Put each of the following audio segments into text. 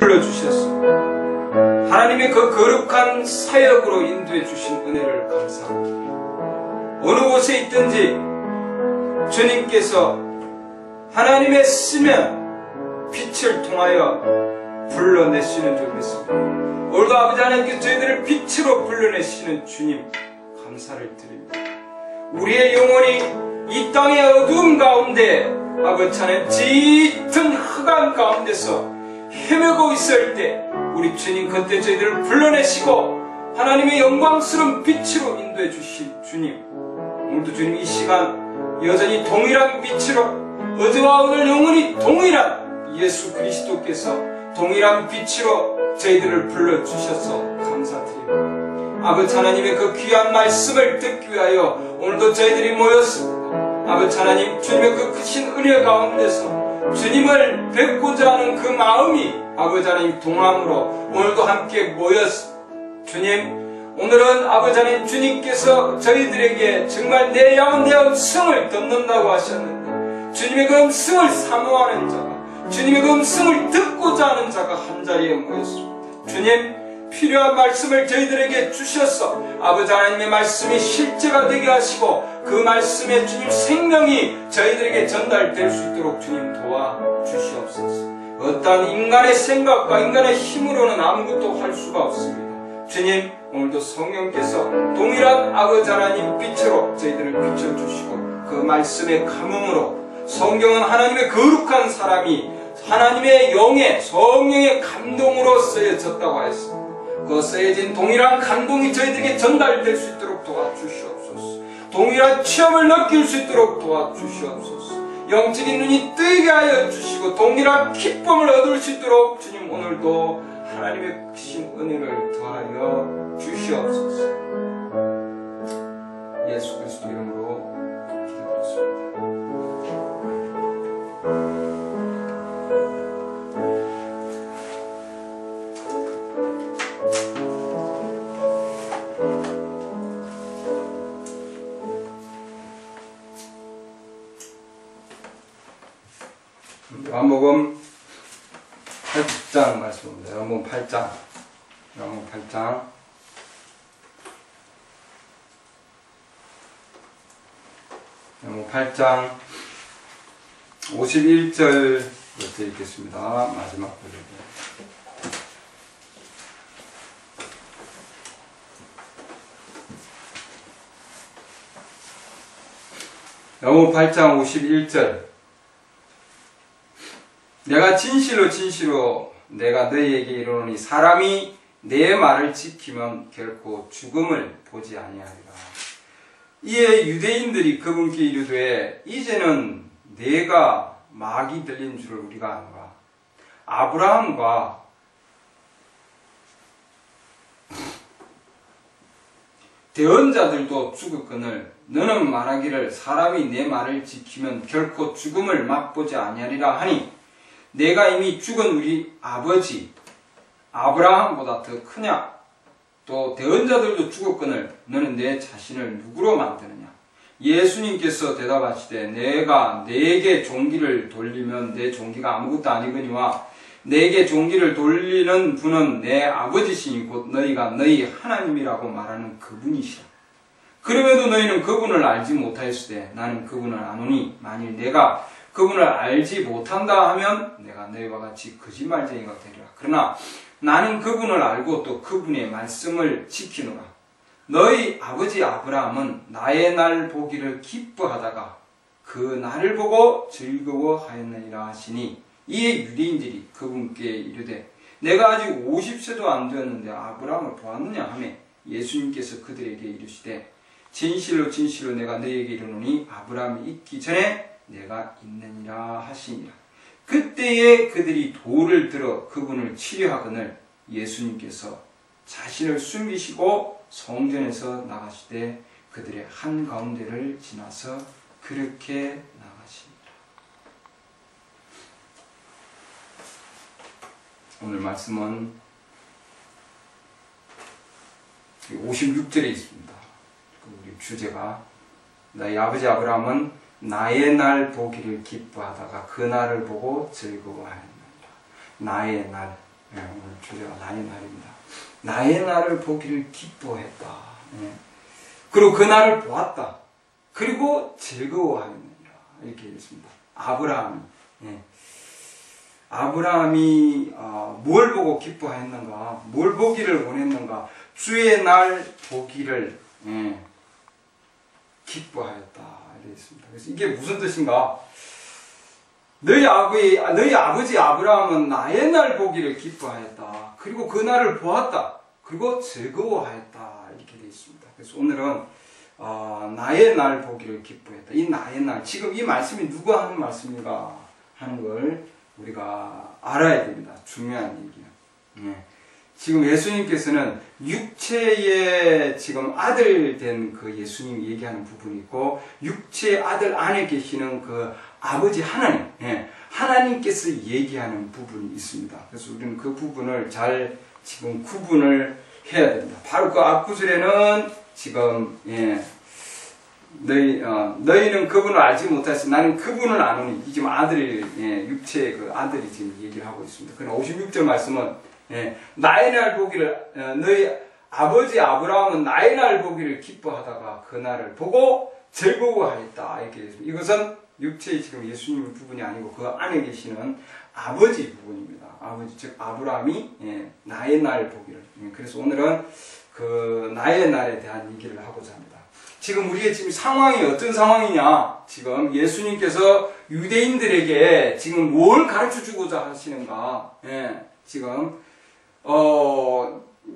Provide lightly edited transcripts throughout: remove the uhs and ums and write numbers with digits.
불러주셔서 하나님의 그 거룩한 사역으로 인도해 주신 은혜를 감사합니다. 어느 곳에 있든지 주님께서 하나님의 쓰면 빛을 통하여 불러내시는 줄 믿습니다. 오늘도 아버지 하나님께서 저희들을 빛으로 불러내시는 주님 감사를 드립니다. 우리의 영혼이 이 땅의 어두움 가운데 아버지 하나님 짙은 흑암 가운데서 헤매고 있을 때 우리 주님 그때 저희들을 불러내시고 하나님의 영광스러운 빛으로 인도해 주신 주님, 오늘도 주님 이 시간 여전히 동일한 빛으로 어제와 오늘 영원히 동일한 예수 그리스도께서 동일한 빛으로 저희들을 불러주셔서 감사드립니다. 아버지 하나님의 그 귀한 말씀을 듣기 위하여 오늘도 저희들이 모였습니다. 아버지 하나님, 주님의 그 크신 은혜 가운데서 주님을 뵙고자 하는 그 마음이 아버지 하나님 동함으로 오늘도 함께 모였습니다. 주님, 오늘은 아버지 하나님 주님께서 저희들에게 정말 내 양 내 음성을 듣는다고 하셨는데 주님의 그 음성을 사모하는 자가, 주님의 그 음성을 듣고자 하는 자가 한자리에 모였습니다. 주님, 필요한 말씀을 저희들에게 주셔서 아버지 하나님의 말씀이 실제가 되게 하시고 그 말씀에 주님 생명이 저희들에게 전달될 수 있도록 주님 도와주시옵소서. 어떠한 인간의 생각과 인간의 힘으로는 아무것도 할 수가 없습니다. 주님, 오늘도 성령께서 동일한 아버지 하나님 빛으로 저희들을 비춰주시고 그 말씀의 감흥으로, 성경은 하나님의 거룩한 사람이 하나님의 영의 성령의 감동으로 쓰여졌다고 하였습니다. 그 쓰여진 동일한 감동이 저희들에게 전달될 수 있도록 도와주시옵소서. 동일한 체험을 느낄 수 있도록 도와주시옵소서. 영적인 눈이 뜨게 하여 주시고 동일한 기쁨을 얻을 수 있도록 주님 오늘도 하나님의 크신 은혜를 더하여 주시옵소서. 예수 그리스도 이름으로 기도드렸습니다. 요한복음 8장 말씀입니다. 요한복음 8장. 요한복음 8장 51절부터 읽겠습니다. 마지막 부분. 요한복음 8장 51절. 내가 진실로 진실로 내가 너희에게 이르노니 사람이 내 말을 지키면 결코 죽음을 보지 아니하리라. 이에 유대인들이 그분께 이르되 이제는 내가 막이 들린 줄을 우리가 아노라. 아브라함과 대언자들도 죽었거늘 너는 말하기를 사람이 내 말을 지키면 결코 죽음을 맛보지 아니하리라 하니 내가 이미 죽은 우리 아버지 아브라함보다 더 크냐? 또 대언자들도 죽었거늘 너는 내 자신을 누구로 만드느냐? 예수님께서 대답하시되 내가 내게 종기를 돌리면 내 종기가 아무것도 아니거니와 내게 종기를 돌리는 분은 내 아버지시니 곧 너희가 너희 하나님이라고 말하는 그분이시라. 그럼에도 너희는 그분을 알지 못하였으되 나는 그분을 아노니 만일 내가 그분을 알지 못한다 하면 내가 너희와 같이 거짓말쟁이가 되리라. 그러나 나는 그분을 알고 또 그분의 말씀을 지키노라. 너희 아버지 아브라함은 나의 날 보기를 기뻐하다가 그 날을 보고 즐거워하였느니라 하시니 이에 유대인들이 그분께 이르되 내가 아직 50세도 안 되었는데 아브라함을 보았느냐 하며 예수님께서 그들에게 이르시되 진실로 진실로 내가 너희에게 이르노니 아브라함이 있기 전에 내가 있느니라 하시니라. 그때에 그들이 돌을 들어 그분을 치려하거늘 예수님께서 자신을 숨기시고 성전에서 나가시되 그들의 한가운데를 지나서 그렇게 나가십니다. 오늘 말씀은 56절에 있습니다. 우리 주제가 나의 아버지 아브라함은 나의 날 보기를 기뻐하다가 그 날을 보고 즐거워하였느니라. 나의 날. 오늘 주제가 나의 날입니다. 나의 날을 보기를 기뻐했다. 그리고 그 날을 보았다. 그리고 즐거워하였느니라. 이렇게 했습니다. 아브라함이 뭘 보고 기뻐했는가? 뭘 보기를 원했는가? 주의 날 보기를 기뻐하였다. 이렇게 했습니다. 그래서 이게 무슨 뜻인가? 너희 아버지 아브라함은 나의 날 보기를 기뻐하였다. 그리고 그 날을 보았다. 그리고 즐거워하였다. 이렇게 되어 있습니다. 그래서 오늘은 나의 날 보기를 기뻐했다. 이 나의 날, 지금 이 말씀이 누가 하는 말씀인가 하는 걸 우리가 알아야 됩니다. 중요한 얘기예요. 지금 예수님께서는 육체의 지금 아들 된 그 예수님이 얘기하는 부분이 있고, 육체의 아들 안에 계시는 그 아버지 하나님, 하나님께서 얘기하는 부분이 있습니다. 그래서 우리는 그 부분을 잘 지금 구분을 해야 됩니다. 바로 그 앞구절에는 지금 너희는 그분을 알지 못하시 나는 그분을 아노니, 이 지금 아들이 육체의 그 아들이 지금 얘기를 하고 있습니다. 그러나 56절 말씀은 나의 날 보기를 너희 아버지 아브라함은 나의 날 보기를 기뻐하다가 그 날을 보고 즐거워하였다. 이렇게 했습니다. 이것은 육체의 지금 예수님 부분이 아니고 그 안에 계시는 아버지 부분입니다. 아버지 즉 아브라함이 나의 날 보기를. 그래서 오늘은 그 나의 날에 대한 얘기를 하고자 합니다. 지금 우리의 지금 상황이 어떤 상황이냐? 지금 예수님께서 유대인들에게 지금 뭘 가르쳐 주고자 하시는가? 지금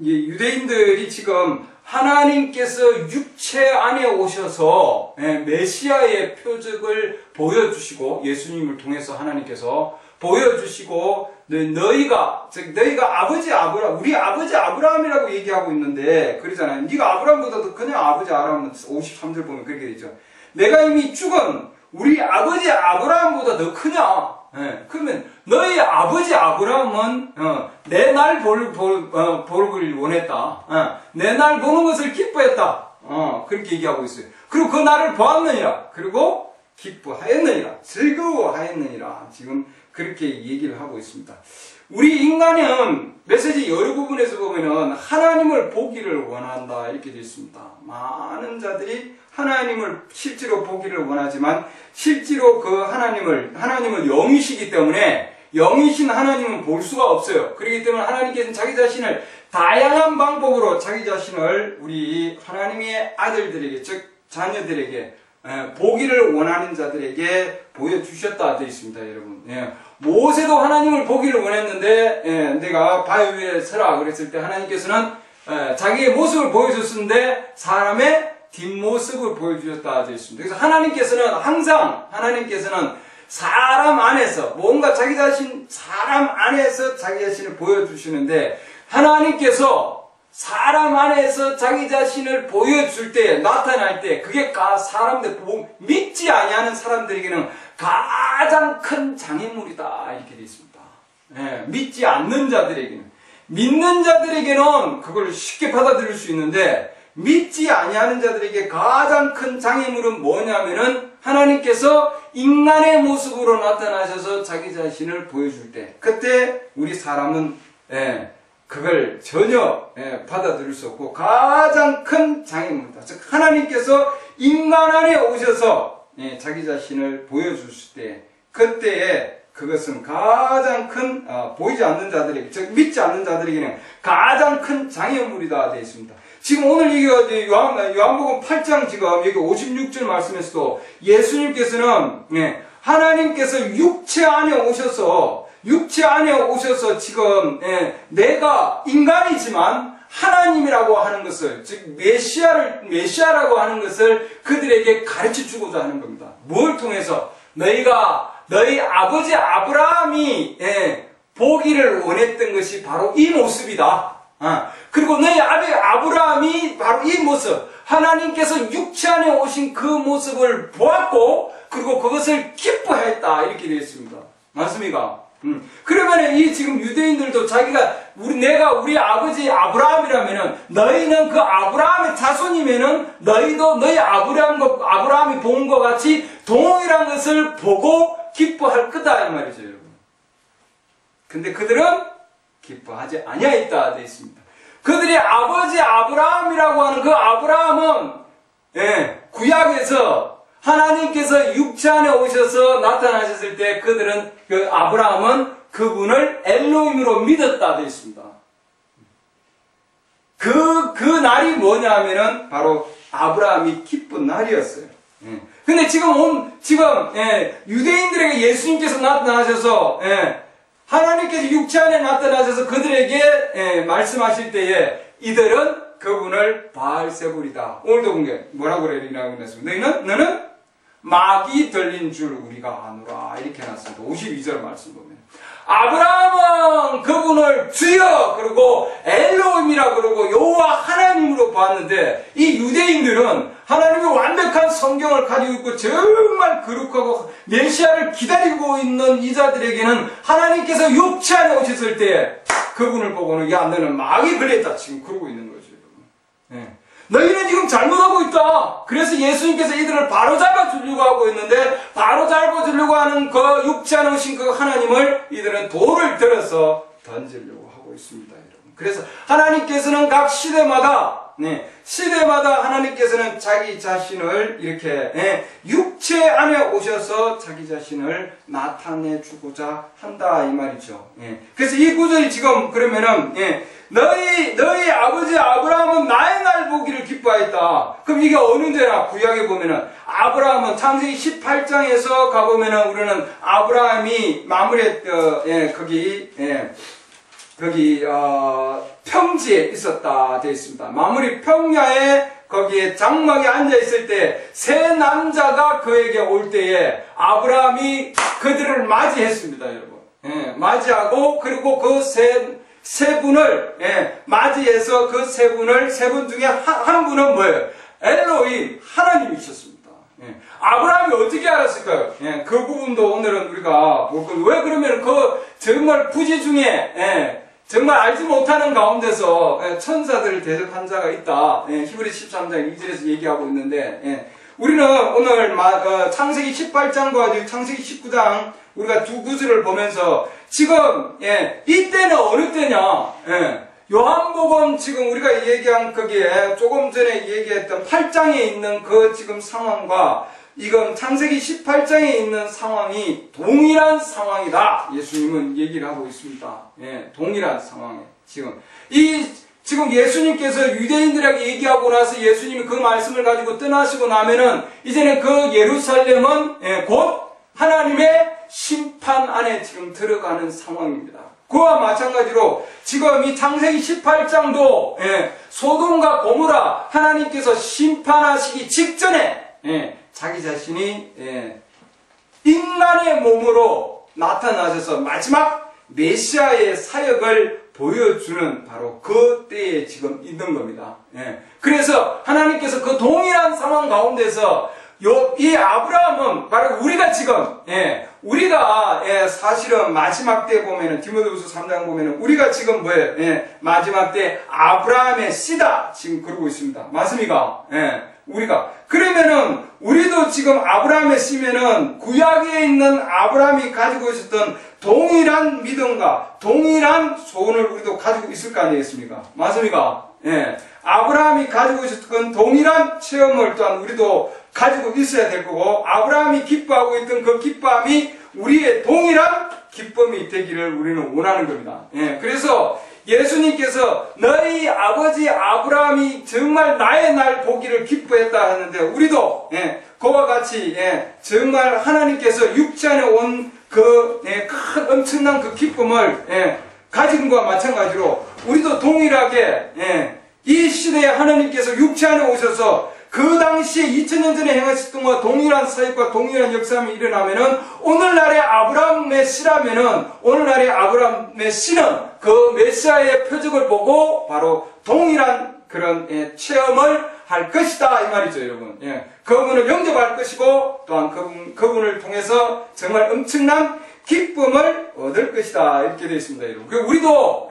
유대인들이 지금 하나님께서 육체 안에 오셔서 메시아의 표적을 보여주시고, 예수님을 통해서 하나님께서 보여주시고, 너희가 아버지 아브라함, 우리 아버지 아브라함이라고 얘기하고 있는데 그러잖아요. 네가 아브라함보다도 그냥 아버지 아브라함은 53절 보면 그렇게 되죠. 내가 이미 죽은 우리 아버지 아브라함보다 더 크냐? 그러면 너희 아버지 아브라함은 내 날 보기를 원했다. 내 날 보는 것을 기뻐했다. 그렇게 얘기하고 있어요. 그리고 그 날을 보았느니라. 그리고 기뻐하였느니라. 즐거워하였느니라. 지금 그렇게 얘기를 하고 있습니다. 우리 인간은 메시지 여러 부분에서 보면은 하나님을 보기를 원한다. 이렇게 되어 있습니다. 많은 자들이 하나님을 실제로 보기를 원하지만 실제로 그 하나님을 영이시기 때문에 영이신 하나님은 볼 수가 없어요. 그렇기 때문에 하나님께서는 자기 자신을 다양한 방법으로 자기 자신을 우리 하나님의 아들들에게, 즉 자녀들에게, 보기를 원하는 자들에게 보여주셨다 되어 있습니다. 여러분. 모세도 하나님을 보기를 원했는데 내가 바위 위에 서라 그랬을 때 하나님께서는 자기의 모습을 보여줬는데 사람의 뒷모습을 보여주셨다 되어 있습니다. 그래서 하나님께서는 사람 안에서 뭔가 사람 안에서 자기 자신을 보여주시는데, 하나님께서 사람 안에서 자기 자신을 보여줄 때, 나타날 때, 그게 사람들, 믿지 아니하는 사람들에게는 가장 큰 장애물이다. 이렇게 되어 있습니다. 믿지 않는 자들에게는. 믿는 자들에게는 그걸 쉽게 받아들일 수 있는데, 믿지 아니하는 자들에게 가장 큰 장애물은 뭐냐면은, 하나님께서 인간의 모습으로 나타나셔서 자기 자신을 보여줄 때, 그때 우리 사람은 그걸 전혀 받아들일 수 없고 가장 큰 장애물이다. 즉 하나님께서 인간 안에 오셔서 자기 자신을 보여주실 때, 그때에 그것은 가장 큰 보이지 않는 자들에게, 즉 믿지 않는 자들에게는 가장 큰 장애물이다 되어 있습니다. 지금 오늘 이게 요한복음 8장 지금 여기 56절 말씀에서도 예수님께서는 하나님께서 육체 안에 오셔서 지금 내가 인간이지만 하나님이라고 하는 것을, 즉 메시아라고 하는 것을 그들에게 가르쳐 주고자 하는 겁니다. 뭘 통해서? 너희 아버지 아브라함이 보기를 원했던 것이 바로 이 모습이다. 그리고 너희 아브라함이 바로 이 모습, 하나님께서 육체 안에 오신 그 모습을 보았고, 그리고 그것을 기뻐했다. 이렇게 되어 있습니다. 맞습니까? 그러면 이 지금 유대인들도 내가 우리 아버지 아브라함이라면은, 너희는 그 아브라함의 자손이면은, 너희도 너희 아브라함이 본 것 같이 동일한 것을 보고 기뻐할 거다. 이 말이죠, 여러분. 근데 그들은 기뻐하지 아니하였다 되어 있습니다. 그들이 아버지 아브라함이라고 하는 그 아브라함은 구약에서 하나님께서 육체 안에 오셔서 나타나셨을 때 그들은 그 아브라함은 그분을 엘로힘으로 믿었다 되어 있습니다. 그 날이 뭐냐면은 바로 아브라함이 기쁜 날이었어요. 근데 지금 유대인들에게 예수님께서 나타나셔서 하나님께서 육체 안에 나타나셔서 그들에게 말씀하실 때에 이들은 그분을 바알세불이다. 오늘도 본 게 뭐라고 그러냐고 했습니다. 너는 막이 들린 줄 우리가 아노라 이렇게 해놨습니다. 52절 말씀 보면 아브라함은 그분을 주여 그러고 엘로힘이라 그러고 여호와 하나님으로 봤는데 이 유대인들은 하나님의 완벽한 성경을 가지고 있고 정말 거룩하고 메시아를 기다리고 있는 이자들에게는 하나님께서 육체 안에 오셨을 때 그분을 보고는 야 너는 막이 걸렸다 지금 그러고 있는 거죠. 너희는 지금 잘못하고 있다. 그래서 예수님께서 이들을 바로잡아 주려고 하고 있는데 바로잡아 주려고 하는 그 육체 안에 오신 그 하나님을 이들은 돌을 들어서 던지려고 하고 있습니다. 여러분. 그래서 하나님께서는 각 시대마다 하나님께서는 자기 자신을 이렇게 육체 안에 오셔서 자기 자신을 나타내 주고자 한다 이 말이죠. 그래서 이 구절이 지금 그러면은 너희 아버지 아브라함은 나의 날 보기를 기뻐했다. 그럼 이게 어느 데나 구약에 보면은 아브라함은 창세기 18장에서 가보면은 우리는 아브라함이 거기 평지에 있었다 되어 있습니다. 마무리 평야에 거기에 장막에 앉아 있을 때 세 남자가 그에게 올 때에 아브라함이 그들을 맞이했습니다, 여러분. 맞이하고 그리고 그 세 분을 맞이해서 그 세 분 중에 한 분은 뭐예요? 엘로힘 하나님이셨습니다. 아브라함이 어떻게 알았을까요? 그 부분도 오늘은 우리가 볼 거예요. 왜 그러면 그 정말 부지 중에 정말 알지 못하는 가운데서 천사들을 대적한 자가 있다. 히브리 13장 2절에서 얘기하고 있는데 우리는 오늘 창세기 18장과 창세기 19장 우리가 두 구절을 보면서 지금 이때는 어느 때냐? 요한복음 지금 우리가 얘기한 거기에 조금 전에 얘기했던 8장에 있는 그 지금 상황과 이건 창세기 18장에 있는 상황이 동일한 상황이다. 예수님은 얘기를 하고 있습니다. 동일한 상황에 지금 예수님께서 유대인들에게 얘기하고 나서 예수님이 그 말씀을 가지고 떠나시고 나면은 이제는 그 예루살렘은 곧 하나님의 심판 안에 지금 들어가는 상황입니다. 그와 마찬가지로 지금 이 창세기 18장도 소돔과 고모라 하나님께서 심판하시기 직전에 자기 자신이 인간의 몸으로 나타나셔서 마지막 메시아의 사역을 보여주는 바로 그 때에 지금 있는 겁니다. 그래서 하나님께서 그 동일한 상황 가운데서 이 아브라함은 바로 우리가 지금 우리가 사실은 마지막 때 보면은 디모데후서 3장 보면은 우리가 지금 뭐예요? 마지막 때 아브라함의 씨다 지금 그러고 있습니다. 맞습니까? 우리가 그러면은 우리도 지금 아브라함의 씨면은 구약에 있는 아브라함이 가지고 있었던 동일한 믿음과 동일한 소원을 우리도 가지고 있을 거 아니겠습니까? 맞습니까? 아브라함이 가지고 있었던 동일한 체험을 또한 우리도 가지고 있어야 될 거고 아브라함이 기뻐하고 있던 그 기뻐함이 우리의 동일한 기쁨이 되기를 우리는 원하는 겁니다. 그래서 예수님께서 너희 아버지 아브라함이 정말 나의 날 보기를 기뻐했다 하는데 우리도 그와 같이 정말 하나님께서 육체 안에 온 그 큰 엄청난 그 기쁨을 가진 것과 마찬가지로 우리도 동일하게 이 시대에 하나님께서 육체 안에 오셔서 그 당시에 2000년 전에 행하셨던 것과 동일한 사역과 동일한 역사함이 일어나면은 오늘날의 아브라함의 씨라면은 오늘날의 아브라함의 씨는 그 메시아의 표적을 보고 바로 동일한 그런 체험을 할 것이다 이 말이죠, 여러분. 그분을 영접할 것이고 또한 그분을 통해서 정말 엄청난 기쁨을 얻을 것이다 이렇게 되어 있습니다, 여러분. 그리고 우리도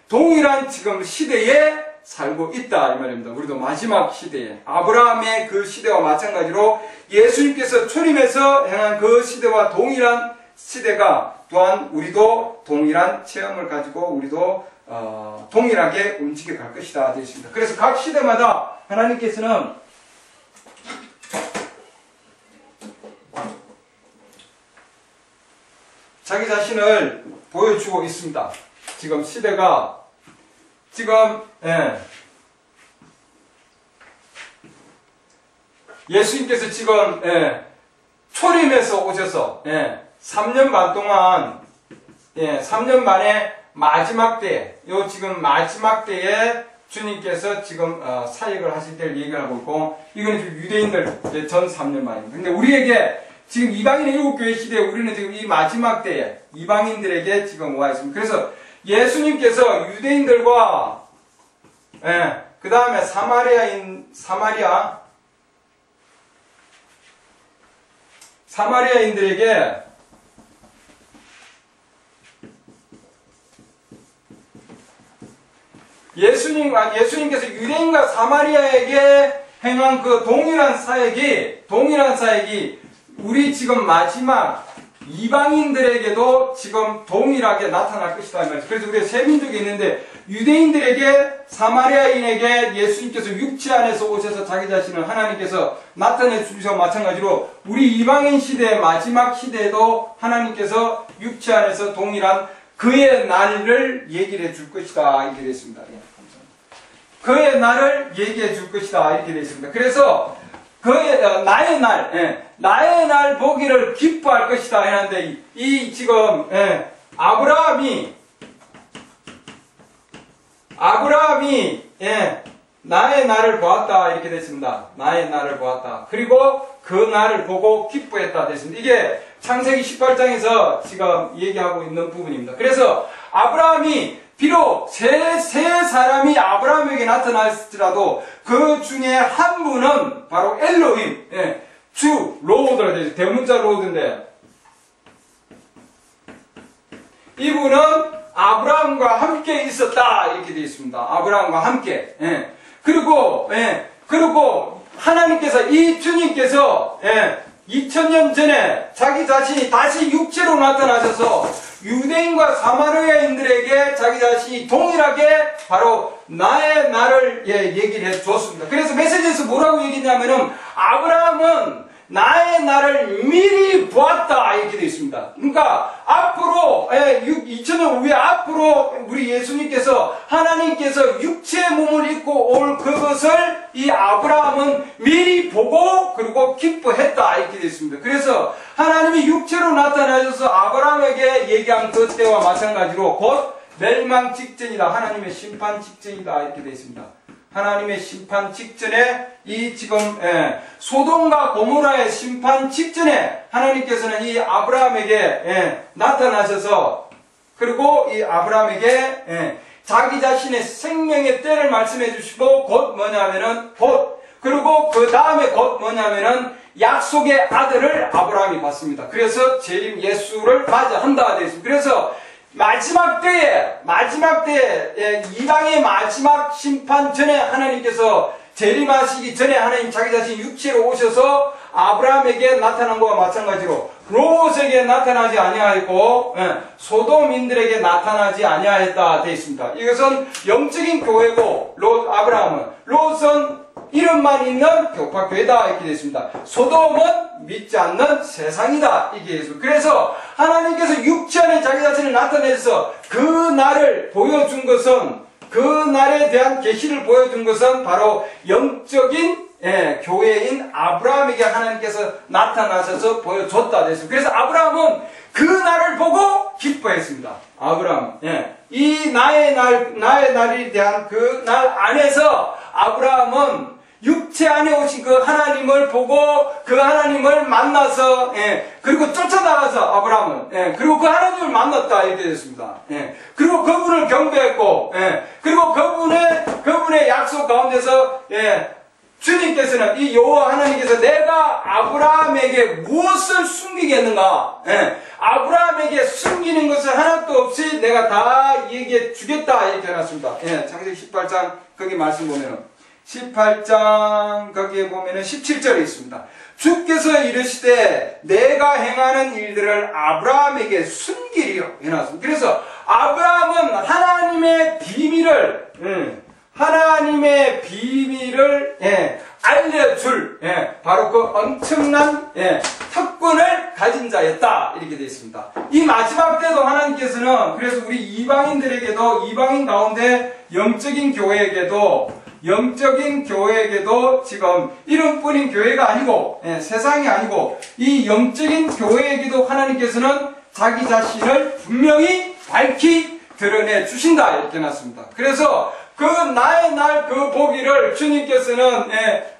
동일한 지금 시대에 살고 있다 이 말입니다. 우리도 마지막 시대에 아브라함의 그 시대와 마찬가지로 예수님께서 초림해서 행한 그 시대와 동일한 시대가 또한 우리도 동일한 체험을 가지고 우리도 동일하게 움직여 갈 것이다 되어 있습니다. 그래서 각 시대마다 하나님께서는 자기 자신을 보여주고 있습니다. 지금 시대가 예수님께서 지금 초림에서 오셔서 3년 반 동안 3년 만에 마지막 때, 지금 마지막 때에 주님께서 지금 사역을 하실 때를 얘기를 하고 있고, 이거는 지금 유대인들 전 3년 만입니다. 근데 우리에게 지금 이방인의 일곱교회 시대에 우리는 지금 이 마지막 때에 이방인들에게 지금 와 있습니다. 그래서 예수님께서 유대인들과 그 다음에 사마리아인들에게 예수님께서 유대인과 사마리아에게 행한 그 동일한 사역이 우리 지금 마지막 이방인들에게도 지금 동일하게 나타날 것이다. 그래서 우리가 세 민족이 있는데 유대인들에게 사마리아인에게 예수님께서 육체 안에서 오셔서 자기 자신을 하나님께서 나타내 주셔서 마찬가지로 우리 이방인 시대의 마지막 시대에도 하나님께서 육체 안에서 동일한 그의 날을 얘기를 해줄 것이다. 이렇게 되어 있습니다. 그의 날을 얘기해 줄 것이다. 이렇게 되어 있습니다. 그래서 나의 날 보기를 기뻐할 것이다. 했는데 이 지금 아브라함이 나의 날을 보았다. 이렇게 됐습니다. 나의 날을 보았다. 그리고 그 날을 보고 기뻐했다. 됐습니다. 이게 창세기 18장에서 지금 얘기하고 있는 부분입니다. 그래서 아브라함이 비록 세 사람이 아브라함에게 나타났을지라도 그 중에 한 분은 바로 엘로힘, 주, 로드가 되죠. 대문자 로드인데 이분은 아브라함과 함께 있었다. 이렇게 되어 있습니다. 아브라함과 함께. 그리고 하나님께서 이 주님께서 2000년 전에 자기 자신이 다시 육체로 나타나셔서 유대인과 사마리아인들에게 자기 자신이 동일하게 바로 나의 날을 얘기를 해 줬습니다. 그래서 메시지에서 뭐라고 얘기했냐면은 아브라함은 나의 날을 미리 보았다 이렇게 되어 있습니다. 그러니까 앞으로 2000년 후에 앞으로 우리 예수님께서 하나님께서 육체의 몸을 입고 올 그것을 이 아브라함은 미리 보고 그리고 기뻐했다 이렇게 되어 있습니다. 그래서 하나님이 육체로 나타나셔서 아브라함에게 얘기한 그 때와 마찬가지로 곧 멸망 직전이다. 하나님의 심판 직전이다 이렇게 되어 있습니다. 하나님의 심판 직전에 이 지금 소돔과 고모라의 심판 직전에 하나님께서는 이 아브라함에게 나타나셔서 그리고 이 아브라함에게 자기 자신의 생명의 때를 말씀해 주시고 그리고 그 다음에 곧 뭐냐면은 약속의 아들을 아브라함이 받습니다. 그래서 재림 예수를 맞이한다 되어 있습니다. 그래서 마지막 때에 이방의 마지막 심판 전에 하나님께서 재림하시기 전에 하나님 자기 자신 육체로 오셔서 아브라함에게 나타난 것과 마찬가지로 롯에게 나타나지 아니하였고 소돔인들에게 나타나지 아니하였다 되어 있습니다. 이것은 영적인 교회고 롯은 이름만 있는 교파교회다 이렇게 되어 있습니다. 소돔은 믿지 않는 세상이다 이렇게 되어 있습니다. 그래서 하나님께서 육체 안에 자기 자신을 나타내서 그 날을 보여준 것은 그 날에 대한 계시를 보여준 것은 바로 영적인 교회인 아브라함에게 하나님께서 나타나셔서 보여줬다 됐습니다. 그래서 아브라함은 그 날을 보고 기뻐했습니다. 아브라함 이 나의 날에 대한 그 날 안에서 아브라함은 육체 안에 오신 그 하나님을 보고 그 하나님을 만나서 그리고 쫓아나가서 아브라함은 그리고 그 하나님을 만났다 이렇게 됐습니다. 그리고 그분을 경배했고 그리고 그분의 약속 가운데서 주님께서는 이 여호와 하나님께서 내가 아브라함에게 무엇을 숨기겠는가? 아브라함에게 숨기는 것을 하나도 없이 내가 다 얘기해 주겠다 이렇게 해놨습니다. 창세기 18장 거기 말씀 보면은 18장 거기에 보면은 17절에 있습니다. 주께서 이르시되 내가 행하는 일들을 아브라함에게 숨기리요 해놨습니다. 그래서 아브라함은 하나님의 비밀을 알려줄 바로 그 엄청난 특권을 가진 자였다 이렇게 되어 있습니다. 이 마지막 때도 하나님께서는 그래서 우리 이방인들에게도 이방인 가운데 영적인 교회에게도 지금 이름뿐인 교회가 아니고 세상이 아니고 이 영적인 교회에게도 하나님께서는 자기 자신을 분명히 밝히 드러내 주신다 이렇게 놨습니다. 그래서 그 나의 날 그 보기를 주님께서는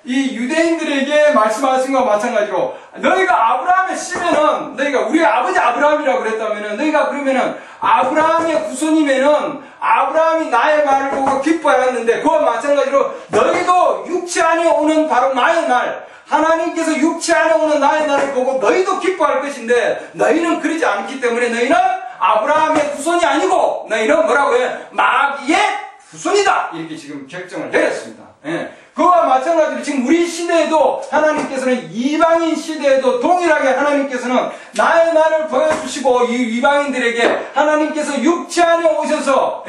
이 유대인들에게 말씀하신 것과 마찬가지로 너희가 아브라함의 씨면은 너희가 우리 아버지 아브라함이라고 그랬다면은 너희가 그러면은 아브라함의 후손이면은 아브라함이 나의 말을 보고 기뻐하였는데 그와 마찬가지로 너희도 육체 안에 오는 바로 나의 날 하나님께서 육체 안에 오는 나의 날을 보고 너희도 기뻐할 것인데 너희는 그러지 않기 때문에 너희는 아브라함의 후손이 아니고 너희는 뭐라고 해? 마귀의 후손이다 이렇게 지금 결정을 내렸습니다. 그와 마찬가지로 지금 우리 시대에도 하나님께서는 이방인 시대에도 동일하게 하나님께서는 나의 날을 보여주시고 이 이방인들에게 하나님께서 육체 안에 오셔서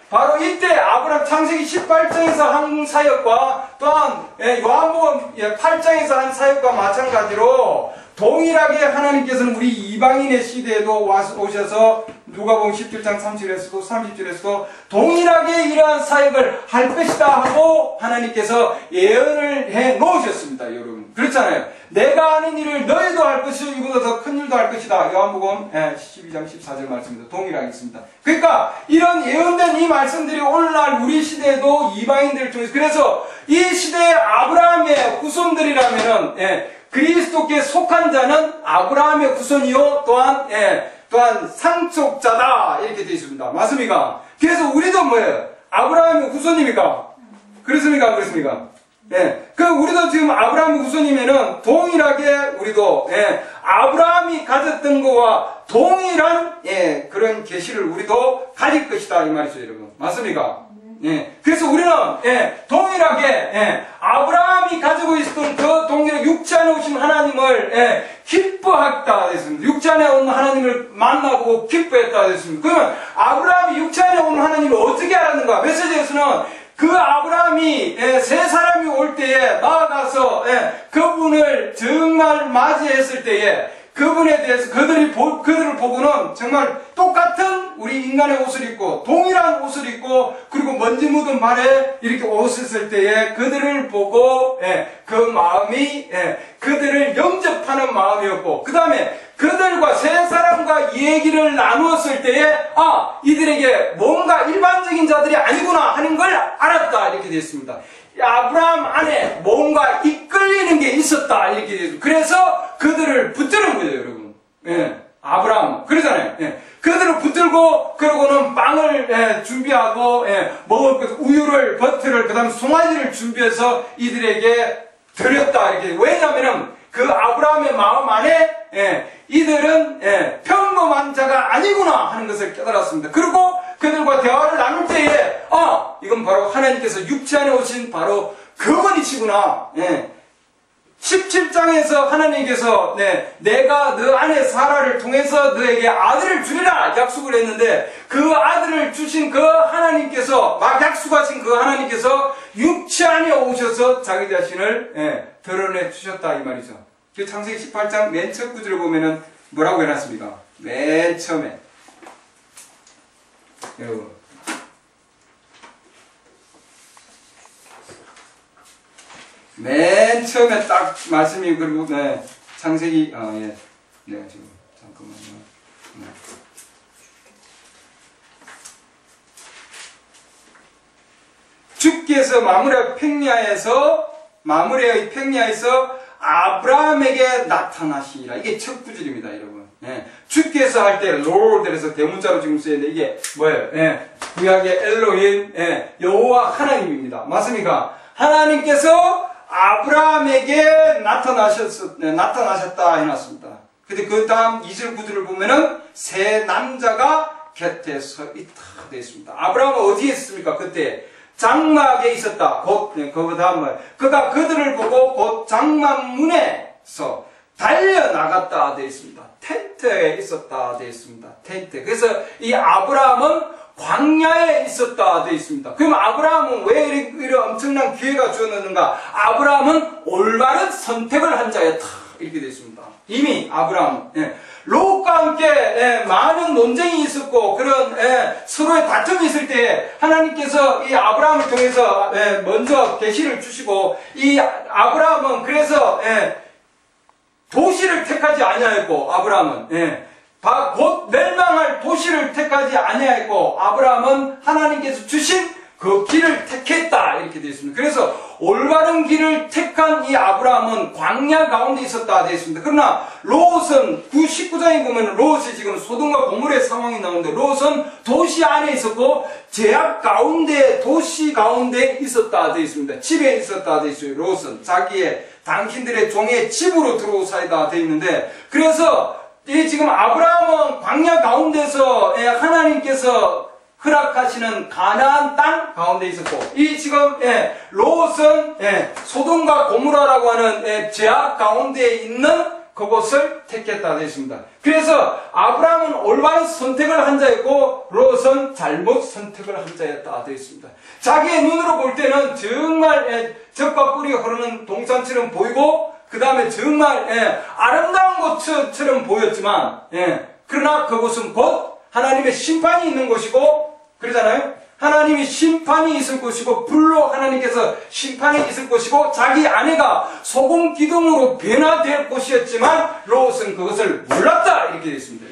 바로 이때 아브라함 창세기 18장에서 한 사역과 또한 요한복음 8장에서 한 사역과 마찬가지로 동일하게 하나님께서는 우리 이방인의 시대에도 오셔서 누가복음 17장 30절에서도 동일하게 이러한 사역을 할 것이다 하고 하나님께서 예언을 해 놓으셨습니다. 여러분 그렇잖아요. 내가 하는 일을 너희도 할 것이요 이보다 더 큰 일도 할 것이다. 요한복음 12장 14절 말씀입니다. 동일하게 있습니다. 그러니까 이런 예언된 이 말씀들이 오늘날 우리 시대에도 이방인들을 통해서 그래서 이 시대의 아브라함의 후손들이라면은 그리스도께 속한 자는 아브라함의 후손이요 또한 상속자다 이렇게 되어 있습니다. 맞습니까? 그래서 우리도 뭐예요? 아브라함의 후손입니까? 그렇습니까? 그렇습니까? 그 우리도 지금 아브라함의 후손이면은 동일하게 우리도 아브라함이 가졌던 거와 동일한 그런 계시를 우리도 가질 것이다 이 말이죠, 여러분. 맞습니까? 그래서 우리는 동일하게 아브라함이 가지고 있었던 그 동일한 육체 안에 오신 하나님을 기뻐했다 했습니다. 육체 안에 온 하나님을 만나고 기뻐했다 했습니다. 그러면 아브라함이 육체 안에 온 하나님을 어떻게 알았는가? 메시지에서는 그 아브라함이 세 사람이 올 때에 나아가서 그분을 정말 맞이했을 때에 그분에 대해서 그들을 보고는 정말 똑같은 우리 인간의 옷을 입고 동일한 옷을 입고 그리고 먼지 묻은 발에 이렇게 옷을 쓸 때에 그들을 보고 그 마음이 그들을 영접하는 마음이었고 그 다음에 그들과 세 사람과 얘기를 나누었을 때에 이들에게 뭔가 일반적인 자들이 아니구나 하는 걸 알았다 이렇게 되어 있습니다. 아브라함 안에 뭔가 이끌리는 게 있었다 이렇게 되어 있습니다. 그래서 그들을 붙드는 거예요, 여러분. 아브라함 그러잖아요. 그들을 붙들고 그러고는 빵을 준비하고 먹을 것 우유를 버터를 그다음 송아지를 준비해서 이들에게 드렸다 이렇게. 왜냐하면은 그 아브라함의 마음 안에 이들은 평범한 자가 아니구나 하는 것을 깨달았습니다. 그리고 그들과 대화를 나눌 때에 이건 바로 하나님께서 육체 안에 오신 바로 그분이시구나. 17장에서 하나님께서 내가 너 안에 사라를 통해서 너에게 아들을 주리라 약속을 했는데 그 아들을 주신 그 하나님께서 막 약속하신 그 하나님께서 육체 안에 오셔서 자기 자신을 드러내 주셨다 이 말이죠. 그 창세기 18장 맨 첫 구절을 보면은 뭐라고 해놨습니까? 맨 처음에 여러분 맨 처음에 딱 말씀이 그리고 창세기 지금 잠깐만요. 주께서 마므레의 평야에서 아브라함에게 나타나시니라. 이게 첫 구절입니다, 여러분. 주께서 할 때 롤드에서 대문자로 지금 쓰였는데 이게 뭐예요? 구약의 엘로힘, 여호와 하나님입니다. 맞습니까? 하나님께서 아브라함에게 나타나셨다 해놨습니다. 근데 그 다음 2절 9절을 보면은 세 남자가 곁에 서 있다 되어 있습니다. 아브라함은 어디에 있었습니까? 그때 장막에 있었다. 곧 그 다음은 그가 그들을 보고 곧 장막문에 나가서 달려나갔다 되어 있습니다. 텐트에 있었다 되어 있습니다. 텐트. 그래서 이 아브라함은 광야에 있었다 되어 있습니다. 그럼 아브라함은 왜 이런 엄청난 기회가 주어졌는가? 아브라함은 올바른 선택을 한 자였다. 이렇게 되어 있습니다. 이미 아브라함은 롯과 함께 많은 논쟁이 있었고 그런 서로의 다툼이 있을 때 하나님께서 이 아브라함을 통해서 먼저 계시를 주시고 이 아브라함은 그래서 도시를 택하지 아니하였고 아브라함은 곧 멸망할 도시를 택하지 아니하였고 아브라함은 하나님께서 주신 그 길을 택했다 이렇게 되어 있습니다. 그래서 올바른 길을 택한 이 아브라함은 광야 가운데 있었다 되어 있습니다. 그러나 롯은 19장에 보면 롯이 지금 소돔과 고모라의 상황이 나오는데 롯은 도시 안에 있었고 제약 가운데 도시 가운데 있었다 되어 있습니다. 집에 있었다 되어 있어요. 롯은 자기의 당신들의 종의 집으로 들어오사이다 되어 있는데 그래서 이 지금 아브라함은 광야 가운데서 하나님께서 허락하시는 가나안 땅 가운데 있었고 이 지금 롯은 소돔과 고모라라고 하는 제약 가운데 있는 그곳을 택했다 되어 있습니다. 그래서 아브라함은 올바른 선택을 한 자였고 롯은 잘못 선택을 한 자였다 되어 있습니다. 자기의 눈으로 볼 때는 정말 젖과 꿀이 흐르는 동산처럼 보이고 그 다음에 정말 아름다운 곳처럼 보였지만 그러나 그곳은 곧 하나님의 심판이 있는 곳이고 그러잖아요. 하나님이 심판이 있을 곳이고 불로 하나님께서 심판이 있을 곳이고 자기 아내가 소금 기둥으로 변화될 곳이었지만 롯은 그것을 몰랐다 이렇게 되어 있습니다.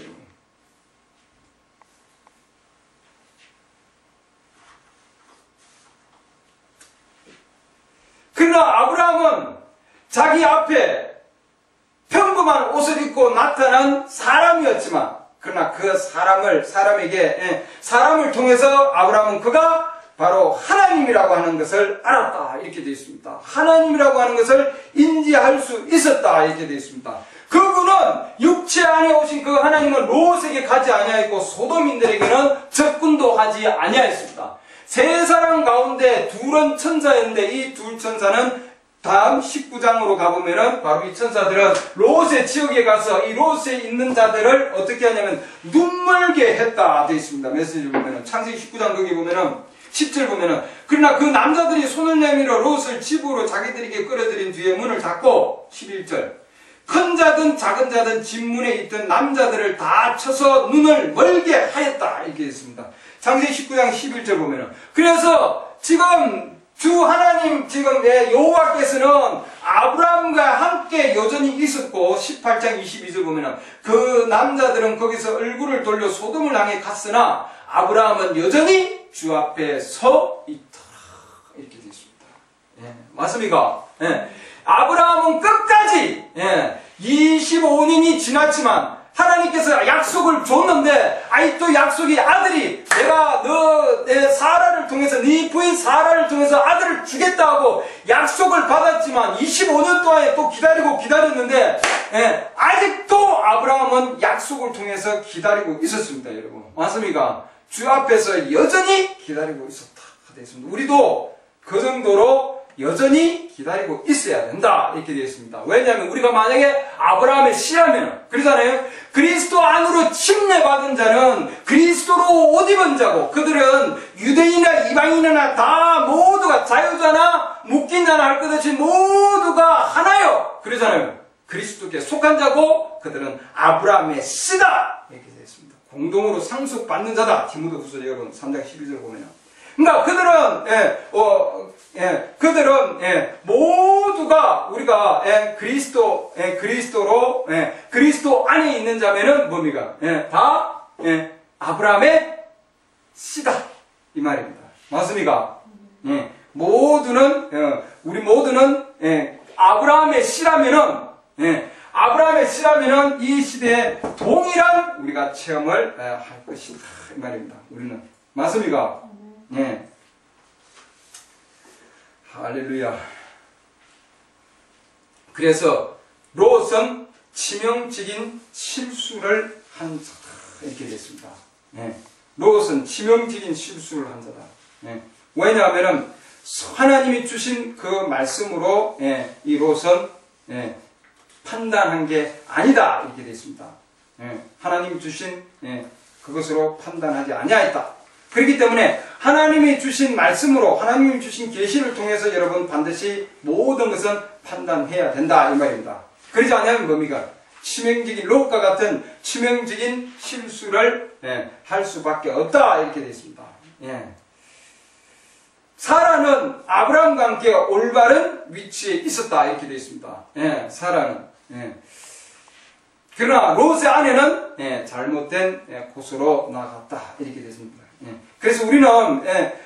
그러나 아브라함은 자기 앞에 평범한 옷을 입고 나타난 사람이었지만 그러나 그 사람을 통해서 아브라함은 그가 바로 하나님이라고 하는 것을 알았다 이렇게 되어 있습니다. 하나님이라고 하는 것을 인지할 수 있었다 이렇게 되어 있습니다. 그분은 육체 안에 오신 그 하나님은 롯에게 가지 아니하였고 소돔인들에게는 접근도 하지 아니하였습니다. 세 사람 가운데 둘은 천사였는데 이 둘 천사는 다음 19장으로 가보면은 바로 이 천사들은 롯의 지역에 가서 이 롯에 있는 자들을 어떻게 하냐면 눈물게 했다 되어 있습니다. 메시지를 보면은 창세기 19장 거기 보면은 10절 보면은 그러나 그 남자들이 손을 내밀어 롯을 집으로 자기들에게 끌어들인 뒤에 문을 닫고 11절 큰 자든 작은 자든 집 문에 있던 남자들을 다 쳐서 눈을 멀게 하였다 이렇게 있습니다. 창세기 19장 11절 보면은 그래서 지금 주 하나님 지금 여호와께서는 아브라함과 함께 여전히 있었고 18장 22절 보면은 그 남자들은 거기서 얼굴을 돌려 소돔을 향해 갔으나 아브라함은 여전히 주 앞에 서 있더라 이렇게 되어 있습니다. 맞습니까? 아브라함은 끝까지 25년이 지났지만 하나님께서 약속을 줬는데 또 약속이 아들이 내가 내 사라를 통해서 네 부인 사라를 통해서 아들을 주겠다고 약속을 받았지만 25년 동안에 또 기다렸는데 아직도 아브라함은 약속을 통해서 기다리고 있었습니다. 여러분 맞습니까? 주 앞에서 여전히 기다리고 있었다 되었습니다. 우리도 그 정도로 여전히 기다리고 있어야 된다 이렇게 되어 있습니다. 왜냐하면 우리가 만약에 아브라함의 씨라면 그러잖아요. 그리스도 안으로 침례받은 자는 그리스도로 옷 입은 자고 그들은 유대인이나 이방인이나 다 모두가 자유자나 묶인 자나 할 것 없이 모두가 하나요. 그러잖아요. 그리스도께 속한 자고 그들은 아브라함의 씨다 이렇게 되어 있습니다. 공동으로 상속받는 자다. 디모데후서 여러분 3장 12절 보면 그러니까 그들은 모두가 우리가 그리스도로 그리스도 안에 있는 자면은 뭡니까? 다 아브라함의 씨다 이 말입니다. 맞습니까? 우리 모두는 아브라함의 씨라면은 이 시대에 동일한 우리가 체험을 할 것이다 이 말입니다. 우리는 맞습니까? 할렐루야. 그래서 롯은 치명적인 실수를 한 자다 이렇게 됐습니다. 롯은 치명적인 실수를 한 자다. 왜냐하면 하나님이 주신 그 말씀으로 이 롯은 판단한 게 아니다 이렇게 되어 있습니다. 하나님이 주신 그것으로 판단하지 아니하였다. 그렇기 때문에 하나님이 주신 말씀으로 하나님이 주신 계시를 통해서 여러분 반드시 모든 것은 판단해야 된다 이 말입니다. 그러지 않으면 뭡니까? 치명적인 롯과 같은 치명적인 실수를 할 수밖에 없다 이렇게 되어 있습니다. 사라는 아브라함과 함께 올바른 위치에 있었다 이렇게 되어 있습니다. 사라는 그러나 롯의 아내는 잘못된 곳으로 나갔다 이렇게 되어 있습니다. 그래서 우리는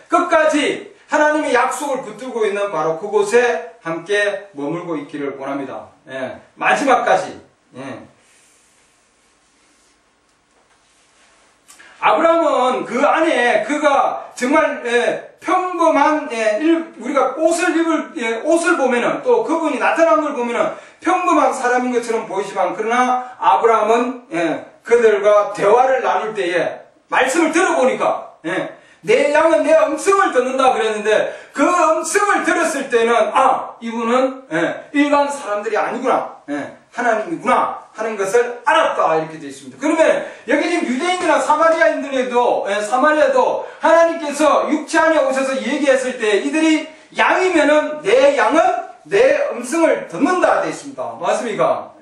끝까지 하나님의 약속을 붙들고 있는 바로 그곳에 함께 머물고 있기를 원합니다. 마지막까지. 아브라함은 그 안에 그가 정말 평범한 우리가 옷을 보면은 또 그분이 나타난 걸 보면은 평범한 사람인 것처럼 보이지만 그러나 아브라함은 그들과 대화를 나눌 때에 말씀을 들어보니까 내 양은 내 음성을 듣는다 그랬는데 그 음성을 들었을 때는 이분은 일반 사람들이 아니구나 하나님이구나 하는 것을 알았다 이렇게 되어 있습니다. 그러면 여기 지금 유대인이나 사마리아인들에도 하나님께서 육체 안에 오셔서 얘기했을 때 이들이 양이면은 내 양은 내 음성을 듣는다 되어 있습니다. 맞습니까?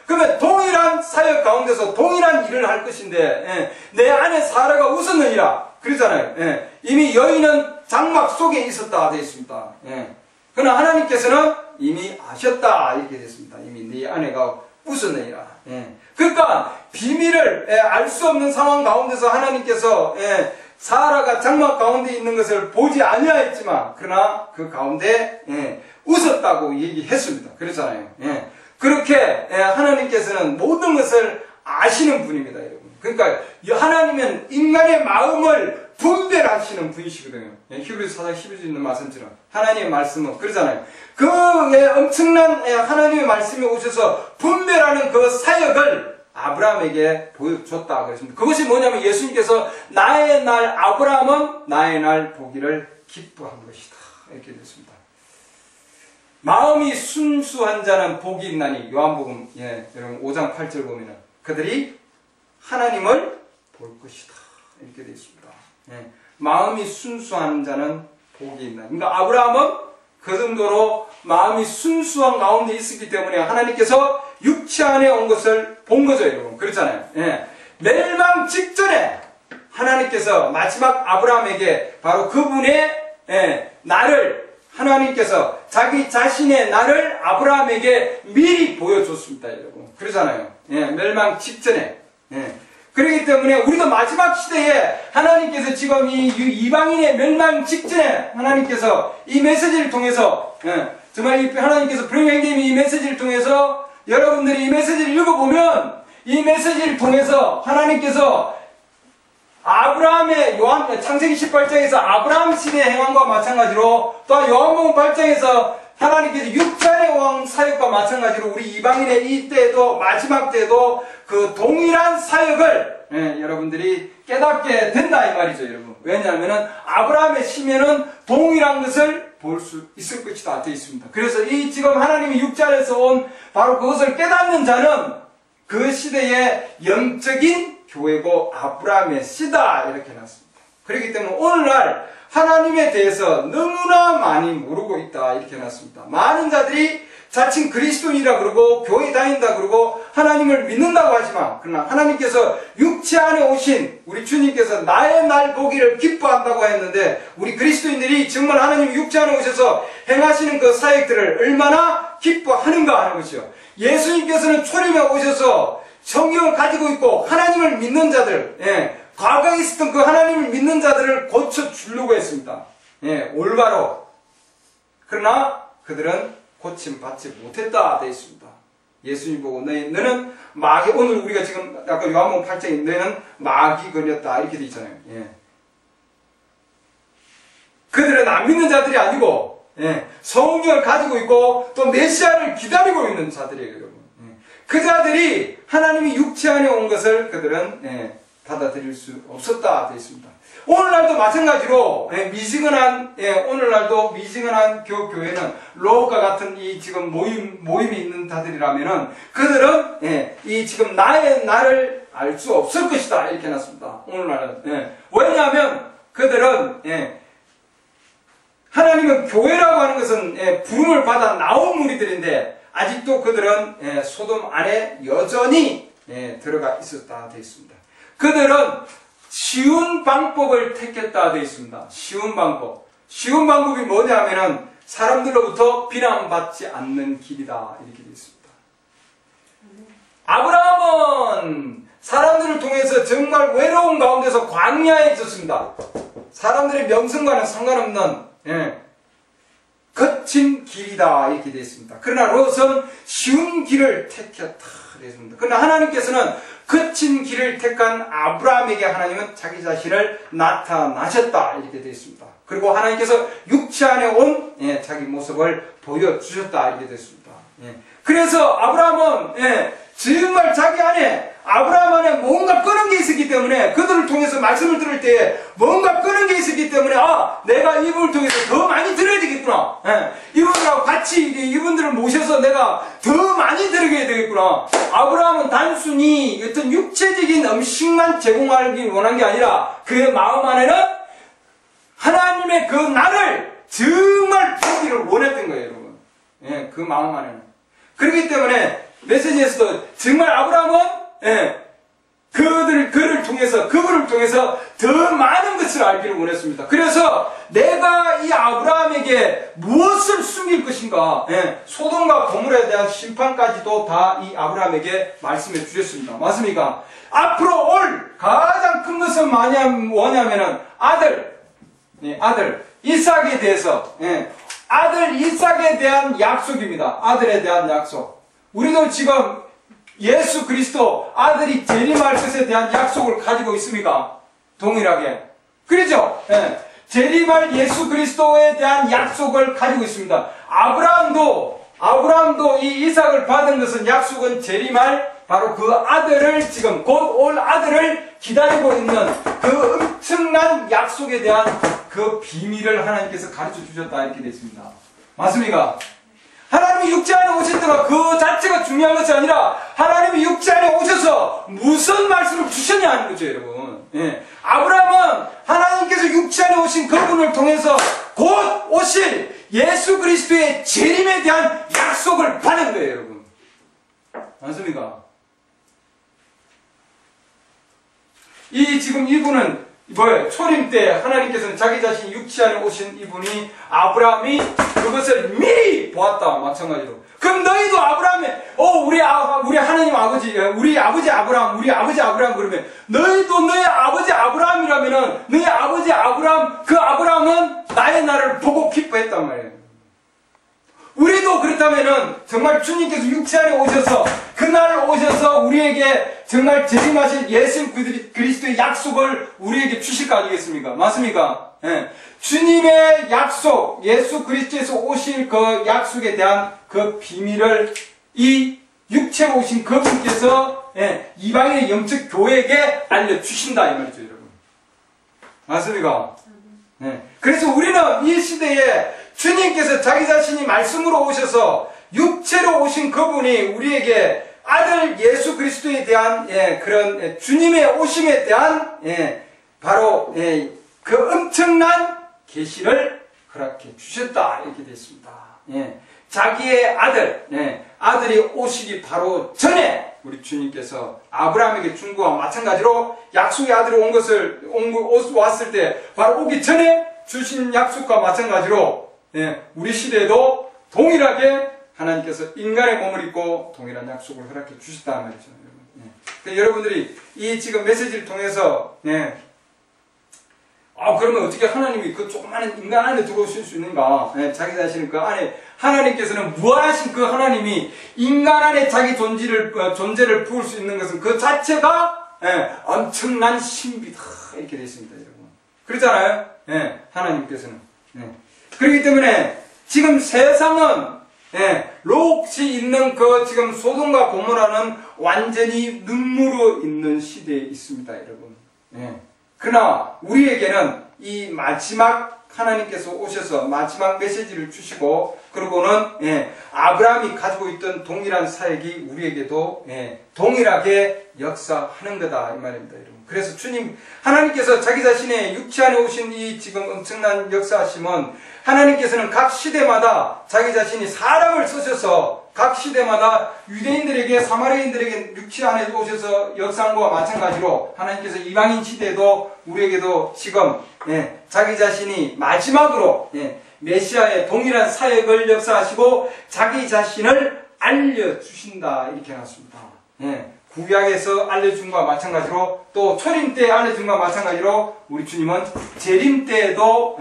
그러면 동일한 사역 가운데서 동일한 일을 할 것인데 내 안에 사라가 웃었느니라 그러잖아요. 이미 여인은 장막 속에 있었다 되어 있습니다. 그러나 하나님께서는 이미 아셨다 이렇게 됐습니다. 이미 네 아내가 웃었느니라. 그러니까 비밀을 알 수 없는 상황 가운데서 하나님께서 사라가 장막 가운데 있는 것을 보지 아니하였지만 그러나 그 가운데 웃었다고 얘기했습니다. 그렇잖아요. 그렇게 하나님께서는 모든 것을 아시는 분입니다, 여러분. 그러니까 하나님은 인간의 마음을 분별하시는 분이시거든요. 히브리서 4장 12절에 있는 말씀처럼 하나님의 말씀은 그러잖아요. 그 엄청난 하나님의 말씀이 오셔서 분별하는 그 사역을 아브라함에게 보여줬다 그랬습니다. 그것이 뭐냐면 예수님께서 나의 날 아브라함은 나의 날 보기를 기뻐한 것이다 이렇게 됐습니다. 마음이 순수한 자는 복이 있나니 요한복음 여러분 5장 8절 보면은 그들이 하나님을 볼 것이다 이렇게 되어 있습니다. 마음이 순수한 자는 복이 있나니 그러니까 아브라함은 그 정도로 마음이 순수한 가운데 있었기 때문에 하나님께서 육체 안에 온 것을 본 거죠 여러분. 그렇잖아요. 멸망 직전에 하나님께서 마지막 아브라함에게 바로 그분의 나를 하나님께서 자기 자신의 나를 아브라함에게 미리 보여줬습니다 여러분. 그러잖아요. 멸망 직전에. 그렇기 때문에 우리도 마지막 시대에 하나님께서 지금 이 이방인의 멸망 직전에 하나님께서 이 메시지를 통해서 정말 하나님께서 불행님이 이 메시지를 통해서 여러분들이 이 메시지를 읽어보면 이 메시지를 통해서 하나님께서 아브라함의 창세기 18장에서 아브라함 시대의 행함과 마찬가지로 또 요한복음 8장에서 하나님께서 육자의 왕 사역과 마찬가지로 우리 이방인의 이때에도 마지막 때에도 그 동일한 사역을 여러분들이 깨닫게 된다 이 말이죠 여러분. 왜냐하면 아브라함의 심에는 동일한 것을 볼 수 있을 것이다 되어 있습니다. 그래서 이 지금 하나님이 육자에서 온 바로 그것을 깨닫는 자는 그 시대의 영적인 교회고 아브라함의 씨다 이렇게 해놨습니다. 그렇기 때문에 오늘날 하나님에 대해서 너무나 많이 모르고 있다 이렇게 해놨습니다. 많은 자들이 자칭 그리스도인이라 그러고 교회 다닌다 그러고 하나님을 믿는다고 하지만 그러나 하나님께서 육체 안에 오신 우리 주님께서 나의 날 보기를 기뻐한다고 했는데 우리 그리스도인들이 정말 하나님 육체 안에 오셔서 행하시는 그 사역들을 얼마나 기뻐하는가 하는 것이요. 예수님께서는 초림에 오셔서 성경을 가지고 있고 하나님을 믿는 자들 과거에 있었던 그 하나님을 믿는 자들을 고쳐주려고 했습니다. 올바로. 그러나 그들은 고침받지 못했다 되어 있습니다. 예수님 보고 너는 마귀 오늘 우리가 지금 아까 요한복음 8장에 너는 마귀 걸렸다 이렇게 되어 있잖아요. 그들은 안 믿는 자들이 아니고 성경을 가지고 있고 또 메시아를 기다리고 있는 자들이에요 여러분. 그 자들이 하나님이 육체 안에 온 것을 그들은 받아들일 수 없었다 되어 있습니다. 오늘날도 마찬가지로 오늘날도 미지근한 교회는 로우과 같은 이 지금 모임이 있는 자들이라면은 그들은 이 지금 나를 알 수 없을 것이다 이렇게 해놨습니다. 오늘날은 왜냐하면 그들은 하나님은 교회라고 하는 것은 부름을 받아 나온 무리들인데 아직도 그들은 소돔 안에 여전히 들어가 있었다 되어 있습니다. 그들은 쉬운 방법을 택했다 되어 있습니다. 쉬운 방법이 뭐냐면은 사람들로부터 비난받지 않는 길이다 이렇게 되어 있습니다. 아브라함은 사람들을 통해서 정말 외로운 가운데서 광야에 있었습니다. 사람들의 명성과는 상관없는 거친 길이다 이렇게 되어 있습니다. 그러나 롯은 쉬운 길을 택했다 그랬습니다. 그러나 하나님께서는 거친 길을 택한 아브라함에게 하나님은 자기 자신을 나타나셨다 이렇게 되어 있습니다. 그리고 하나님께서 육체 안에 온 자기 모습을 보여주셨다 이렇게 되어 있습니다. 그래서 아브라함은 정말 자기 안에 아브라함 안에 뭔가 끄는 게 있었기 때문에 그들을 통해서 말씀을 들을 때에 뭔가 끄는 게 있었기 때문에 내가 이분을 통해서 더 많이 들어야 되겠구나. 이분들하고 같이 이분들을 모셔서 내가 더 많이 들어야 되겠구나. 아브라함은 단순히 어떤 육체적인 음식만 제공하기 원한 게 아니라 그의 마음 안에는 하나님의 그 나를 정말 보기를 원했던 거예요, 여러분. 그 마음 안에는. 그렇기 때문에 메시지에서도 정말 아브라함은 그분을 통해서 더 많은 것을 알기를 원했습니다. 그래서 내가 이 아브라함에게 무엇을 숨길 것인가, 소돔과 고모라에 대한 심판까지도 다 이 아브라함에게 말씀해 주셨습니다. 맞습니까? 앞으로 올 가장 큰 것은 뭐냐면은 아들 이삭에 대해서, 아들 이삭에 대한 약속입니다. 아들에 대한 약속. 우리도 지금 예수 그리스도 아들이 재림할 것에 대한 약속을 가지고 있습니까? 동일하게. 그렇죠? 재림할 예수 그리스도에 대한 약속을 가지고 있습니다. 아브라함도 이 이삭을 받은 것은 약속은 재림할 바로 그 아들을 지금 곧 올 아들을 기다리고 있는 그 엄청난 약속에 대한 그 비밀을 하나님께서 가르쳐 주셨다 이렇게 되어 있습니다. 맞습니까? 하나님이 육체 안에 오셨다가 그 자체가 중요한 것이 아니라 하나님이 육체 안에 오셔서 무슨 말씀을 주셨냐 하는 거죠, 여러분. 아브라함은 하나님께서 육체 안에 오신 그분을 통해서 곧 오실 예수 그리스도의 재림에 대한 약속을 받은 거예요, 여러분. 맞습니까? 지금 이분은 뭐예요? 초림 때 하나님께서는 자기 자신 육체 안에 오신 이분이 아브라함이 그것을 미리 보았다. 마찬가지로. 그럼 너희도 아브라함의 우리 하나님 아버지, 우리 아버지 아브라함 그러면 너희도 너희 아버지 아브라함이라면은 너희 아버지 아브라함, 그 아브라함은 나의 날을 보고 기뻐했단 말이에요. 우리도 그렇다면은 정말 주님께서 육체 안에 오셔서 그날 오셔서 우리에게 정말 재림하실 예수 그리스도의 약속을 우리에게 주실 거 아니겠습니까? 맞습니까? 주님의 약속, 예수 그리스도에서 오실 그 약속에 대한 그 비밀을 이 육체로 오신 그분께서 이방인의 영적 교회에게 알려주신다 이 말이죠, 여러분. 맞습니까? 그래서 우리는 이 시대에 주님께서 자기 자신이 말씀으로 오셔서 육체로 오신 그분이 우리에게 아들 예수 그리스도에 대한 그런 주님의 오심에 대한 바로 그 엄청난 계시를 허락해 주셨다 이렇게 됐습니다. 자기의 아들이 오시기 바로 전에 우리 주님께서 아브라함에게 준 것과 마찬가지로 약속의 아들이 왔을 때 바로 오기 전에 주신 약속과 마찬가지로 우리 시대에도 동일하게 하나님께서 인간의 몸을 입고 동일한 약속을 허락해 주셨다는 말이죠. 여러분들이 이 지금 메시지를 통해서 그러면 어떻게 하나님이 그 조그마한 인간 안에 들어오실 수 있는가? 자기 자신은 그 안에 하나님께서는 무한하신 그 하나님이 인간 안에 자기 존재를 부을 수 있는 것은 그 자체가 엄청난 신비다 이렇게 되어 있습니다, 여러분. 그렇잖아요? 하나님께서는. 그렇기 때문에 지금 세상은 롯이 있는 그 지금 소돔과 고모라는 완전히 눈물로 있는 시대에 있습니다, 여러분. 예. 그러나 우리에게는 이 마지막 하나님께서 오셔서 마지막 메시지를 주시고, 그리고는 아브라함이 가지고 있던 동일한 사역이 우리에게도 동일하게 역사하는 거다 이 말입니다, 여러분. 그래서 주님 하나님께서 자기 자신의 육체 안에 오신 이 지금 엄청난 역사하심은, 하나님께서는 각 시대마다 자기 자신이 사람을 쓰셔서 각 시대마다 유대인들에게 사마리아인들에게 육체 안에 오셔서 역사한 것과 마찬가지로 하나님께서 이방인 시대에도 우리에게도 지금 자기 자신이 마지막으로 메시아의 동일한 사역을 역사하시고 자기 자신을 알려주신다 이렇게 해놨습니다. 구약에서 알려준 것과 마찬가지로 또 초림 때 알려준 것과 마찬가지로 우리 주님은 재림 때에도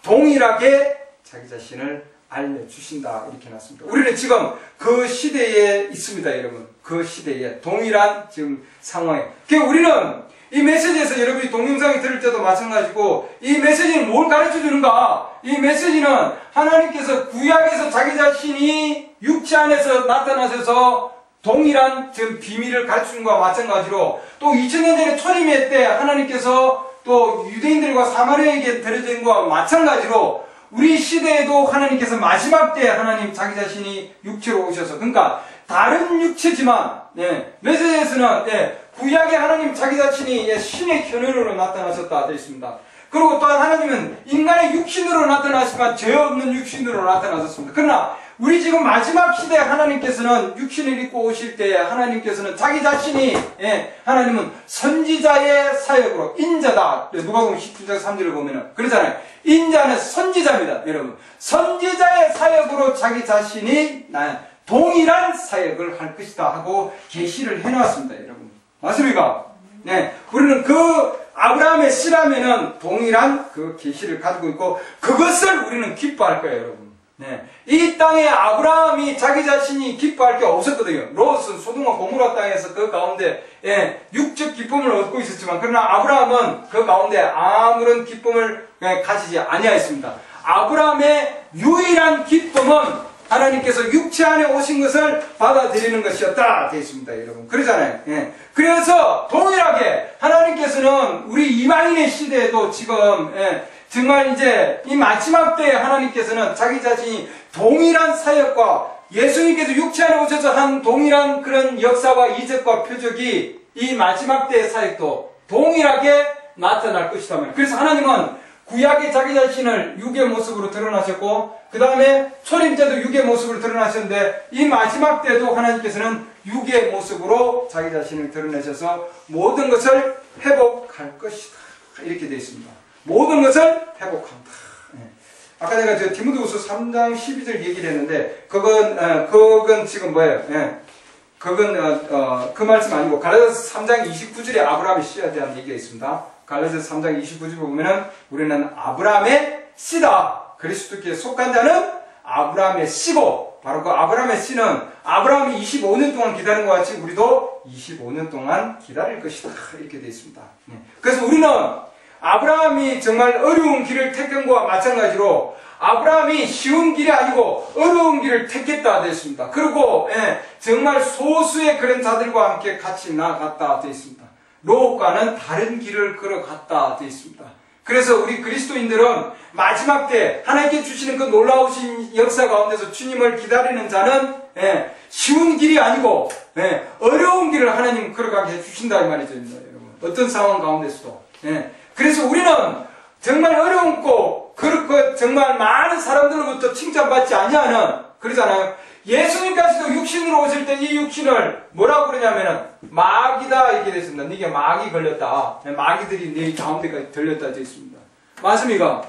동일하게 자기 자신을 알려주신다 이렇게 해놨습니다. 우리는 지금 그 시대에 있습니다, 여러분. 그 시대에 동일한 지금 상황에. 그러니까 우리는 이 메시지에서 여러분이 동영상이 들을 때도 마찬가지고, 이 메시지는 뭘 가르쳐 주는가? 이 메시지는 하나님께서 구약에서 자기 자신이 육체 안에서 나타나셔서 동일한 지금 비밀을 가르치는 것과 마찬가지로, 또 2000년 전에 초림의 때 하나님께서 또 유대인들과 사마리아에게 드려진 것과 마찬가지로 우리 시대에도 하나님께서 마지막 때 하나님 자기 자신이 육체로 오셔서, 그러니까 다른 육체지만 메시지에서는 구약의 하나님 자기 자신이 신의 현현으로 나타나셨다 되어 있습니다. 그리고 또한 하나님은 인간의 육신으로 나타나시지만 죄 없는 육신으로 나타나셨습니다. 그러나 우리 지금 마지막 시대에 하나님께서는 육신을 입고 오실 때 하나님께서는 자기 자신이 하나님은 선지자의 사역으로 인자다. 누가복음 17장 3절을 보면은 그러잖아요. 인자는 선지자입니다, 여러분. 선지자의 사역으로 자기 자신이 동일한 사역을 할 것이다 하고 계시를 해놨습니다, 여러분. 맞습니까? 우리는 그 아브라함의 씨라면은 동일한 그 계시를 가지고 있고 그것을 우리는 기뻐할 거예요, 여러분. 이 땅에 아브라함이 자기 자신이 기뻐할 게 없었거든요. 롯은 소돔과 고모라 땅에서 그 가운데 육적 기쁨을 얻고 있었지만, 그러나 아브라함은 그 가운데 아무런 기쁨을 가지지 아니하였습니다. 아브라함의 유일한 기쁨은 하나님께서 육체 안에 오신 것을 받아들이는 것이었다 되어 있습니다, 여러분. 그러잖아요. 그래서 동일하게 하나님께서는 우리 이방인의 시대에도 지금 정말 이제 이 마지막 때에 하나님께서는 자기 자신이 동일한 사역과 예수님께서 육체 안에 오셔서 한 동일한 그런 역사와 이적과 표적이 이 마지막 때의 사역도 동일하게 나타날 것이다. 그래서 하나님은 구약의 자기 자신을 육의 모습으로 드러나셨고, 그 다음에 초림 때도 육의 모습으로 드러나셨는데, 이 마지막 때도 하나님께서는 육의 모습으로 자기 자신을 드러내셔서 모든 것을 회복할 것이다 이렇게 되어 있습니다. 모든 것을 회복한다. 아까 내가 디모데후서 3장 12절 얘기를 했는데 그건 지금 뭐예요? 그건 그 말씀 아니고 갈라디아서 3장 29절에 아브라함의 씨에 대한 얘기가 있습니다. 갈라디아서 3장 29절을 보면은 우리는 아브라함의 씨다. 그리스도께 속한 자는 아브라함의 씨고, 바로 그 아브라함의 씨는 아브라함이 25년 동안 기다린 것 같이 우리도 25년 동안 기다릴 것이다 이렇게 되어 있습니다. 그래서 우리는 아브라함이 정말 어려운 길을 택한 것과 마찬가지로 아브라함이 쉬운 길이 아니고 어려운 길을 택했다 되어 있습니다. 그리고 정말 소수의 그런 자들과 함께 같이 나아갔다 되어 있습니다. 롯과는 다른 길을 걸어갔다 되어 있습니다. 그래서 우리 그리스도인들은 마지막 때 하나님께 주시는 그 놀라우신 역사 가운데서 주님을 기다리는 자는 쉬운 길이 아니고 어려운 길을 하나님 걸어가게 해주신다 이 말이죠, 여러분. 어떤 상황 가운데서도. 그래서 우리는 정말 어렵고 그렇고 정말 많은 사람들로부터 칭찬받지 아니하는, 그러잖아요. 예수님까지도 육신으로 오실 때 이 육신을 뭐라고 그러냐면은 마귀다 이렇게 됐습니다. 네게 마귀 걸렸다. 마귀들이 네 가운데까지 들렸다 되어 있습니다. 맞습니까?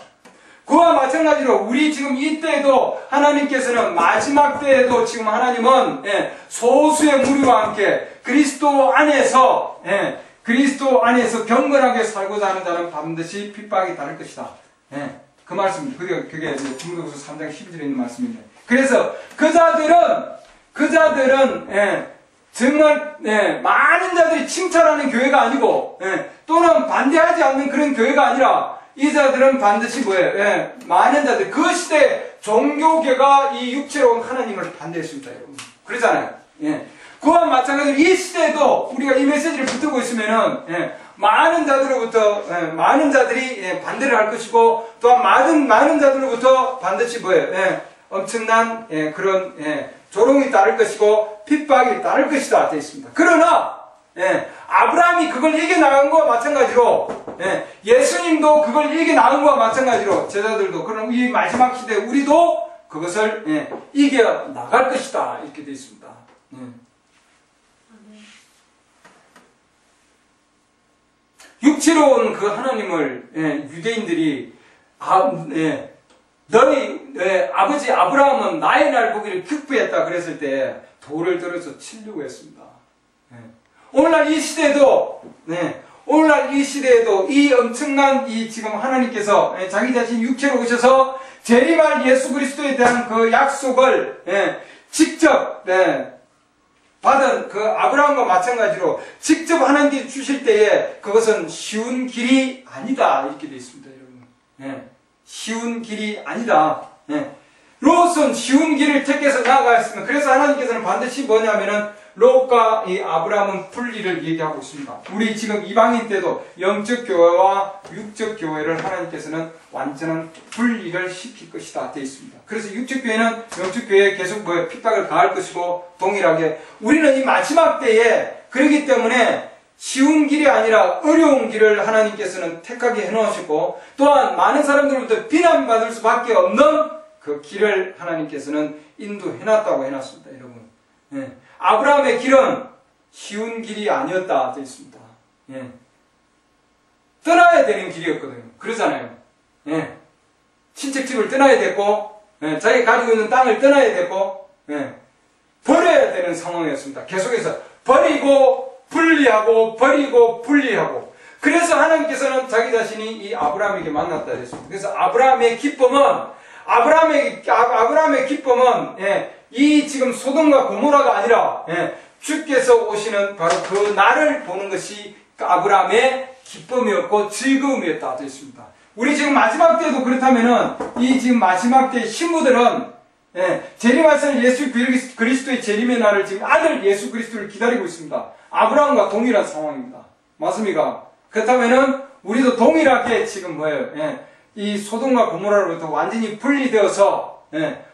그와 마찬가지로 우리 지금 이때에도 하나님께서는 마지막 때에도 지금 하나님은 소수의 무리와 함께 그리스도 안에서 경건하게 살고자 하는 자는 반드시 핍박이 따를 것이다. 그 말씀입니다. 그게 디모데후서 3장 12절에 있는 말씀입니다. 그래서 그 자들은 정말 많은 자들이 칭찬하는 교회가 아니고 또는 반대하지 않는 그런 교회가 아니라 이 자들은 반드시 뭐예요? 많은 자들, 그 시대 종교계가 이 육체로운 하나님을 반대했습니다, 여러분. 그러잖아요. 그와 마찬가지로 이 시대에도 우리가 이 메시지를 붙들고 있으면은 많은 자들로부터 많은 자들이 반대를 할 것이고 또한 많은 자들로부터 반드시 뭐예요? 엄청난 그런 조롱이 따를 것이고 핍박이 따를 것이다 되어 있습니다. 그러나 아브라함이 그걸 이겨나간 것과 마찬가지로 예수님도 그걸 이겨나간 것과 마찬가지로 제자들도 그럼 이 마지막 시대에 우리도 그것을 이겨나갈 것이다 이렇게 되어 있습니다. 육체로 온 그 하나님을 유대인들이 너희 아버지 아브라함은 나의 날 보기를 기뻐했다 그랬을 때 돌을 들어서 치려고 했습니다. 오늘날 이 시대에도 이 엄청난 이 지금 하나님께서 자기 자신 육체로 오셔서 재림할 예수 그리스도에 대한 그 약속을 직접 받은 그 아브라함과 마찬가지로 직접 하나님께 주실 때에 그것은 쉬운 길이 아니다 이렇게 되어 있습니다, 여러분. 쉬운 길이 아니다. 롯은 쉬운 길을 택해서 나아가였습니다. 그래서 하나님께서는 반드시 뭐냐면은 롯과 이 아브라함은 분리를 얘기하고 있습니다. 우리 지금 이방인 때도 영적 교회와 육적 교회를 하나님께서는 완전한 분리를 시킬 것이다 되어 있습니다. 그래서 육적 교회는 영적 교회에 계속 핍박을 가할 것이고 동일하게 우리는 이 마지막 때에 그렇기 때문에 쉬운 길이 아니라 어려운 길을 하나님께서는 택하게 해놓으셨고 또한 많은 사람들로부터 비난받을 수밖에 없는 그 길을 하나님께서는 인도해놨다고 해놨습니다, 여러분. 아브라함의 길은 쉬운 길이 아니었다 되어 있습니다. 떠나야 되는 길이었거든요. 그러잖아요. 친척집을 떠나야 됐고 자기가 가지고 있는 땅을 떠나야 됐고 버려야 되는 상황이었습니다. 계속해서 버리고 분리하고 버리고 분리하고 그래서 하나님께서는 자기 자신이 이 아브라함에게 만났다 했습니다. 그래서 아브라함의 기쁨은 이 지금 소돔과 고모라가 아니라 주께서 오시는 바로 그 날을 보는 것이 아브라함의 기쁨이었고 즐거움이었다 되어 있습니다. 우리 지금 마지막 때도 그렇다면은 이 지금 마지막 때 신부들은 재림하실 예수 그리스도의 재림의 날을 지금 아들 예수 그리스도를 기다리고 있습니다. 아브라함과 동일한 상황입니다. 맞습니까? 그렇다면은 우리도 동일하게 지금 이 소돔과 고모라로부터 완전히 분리되어서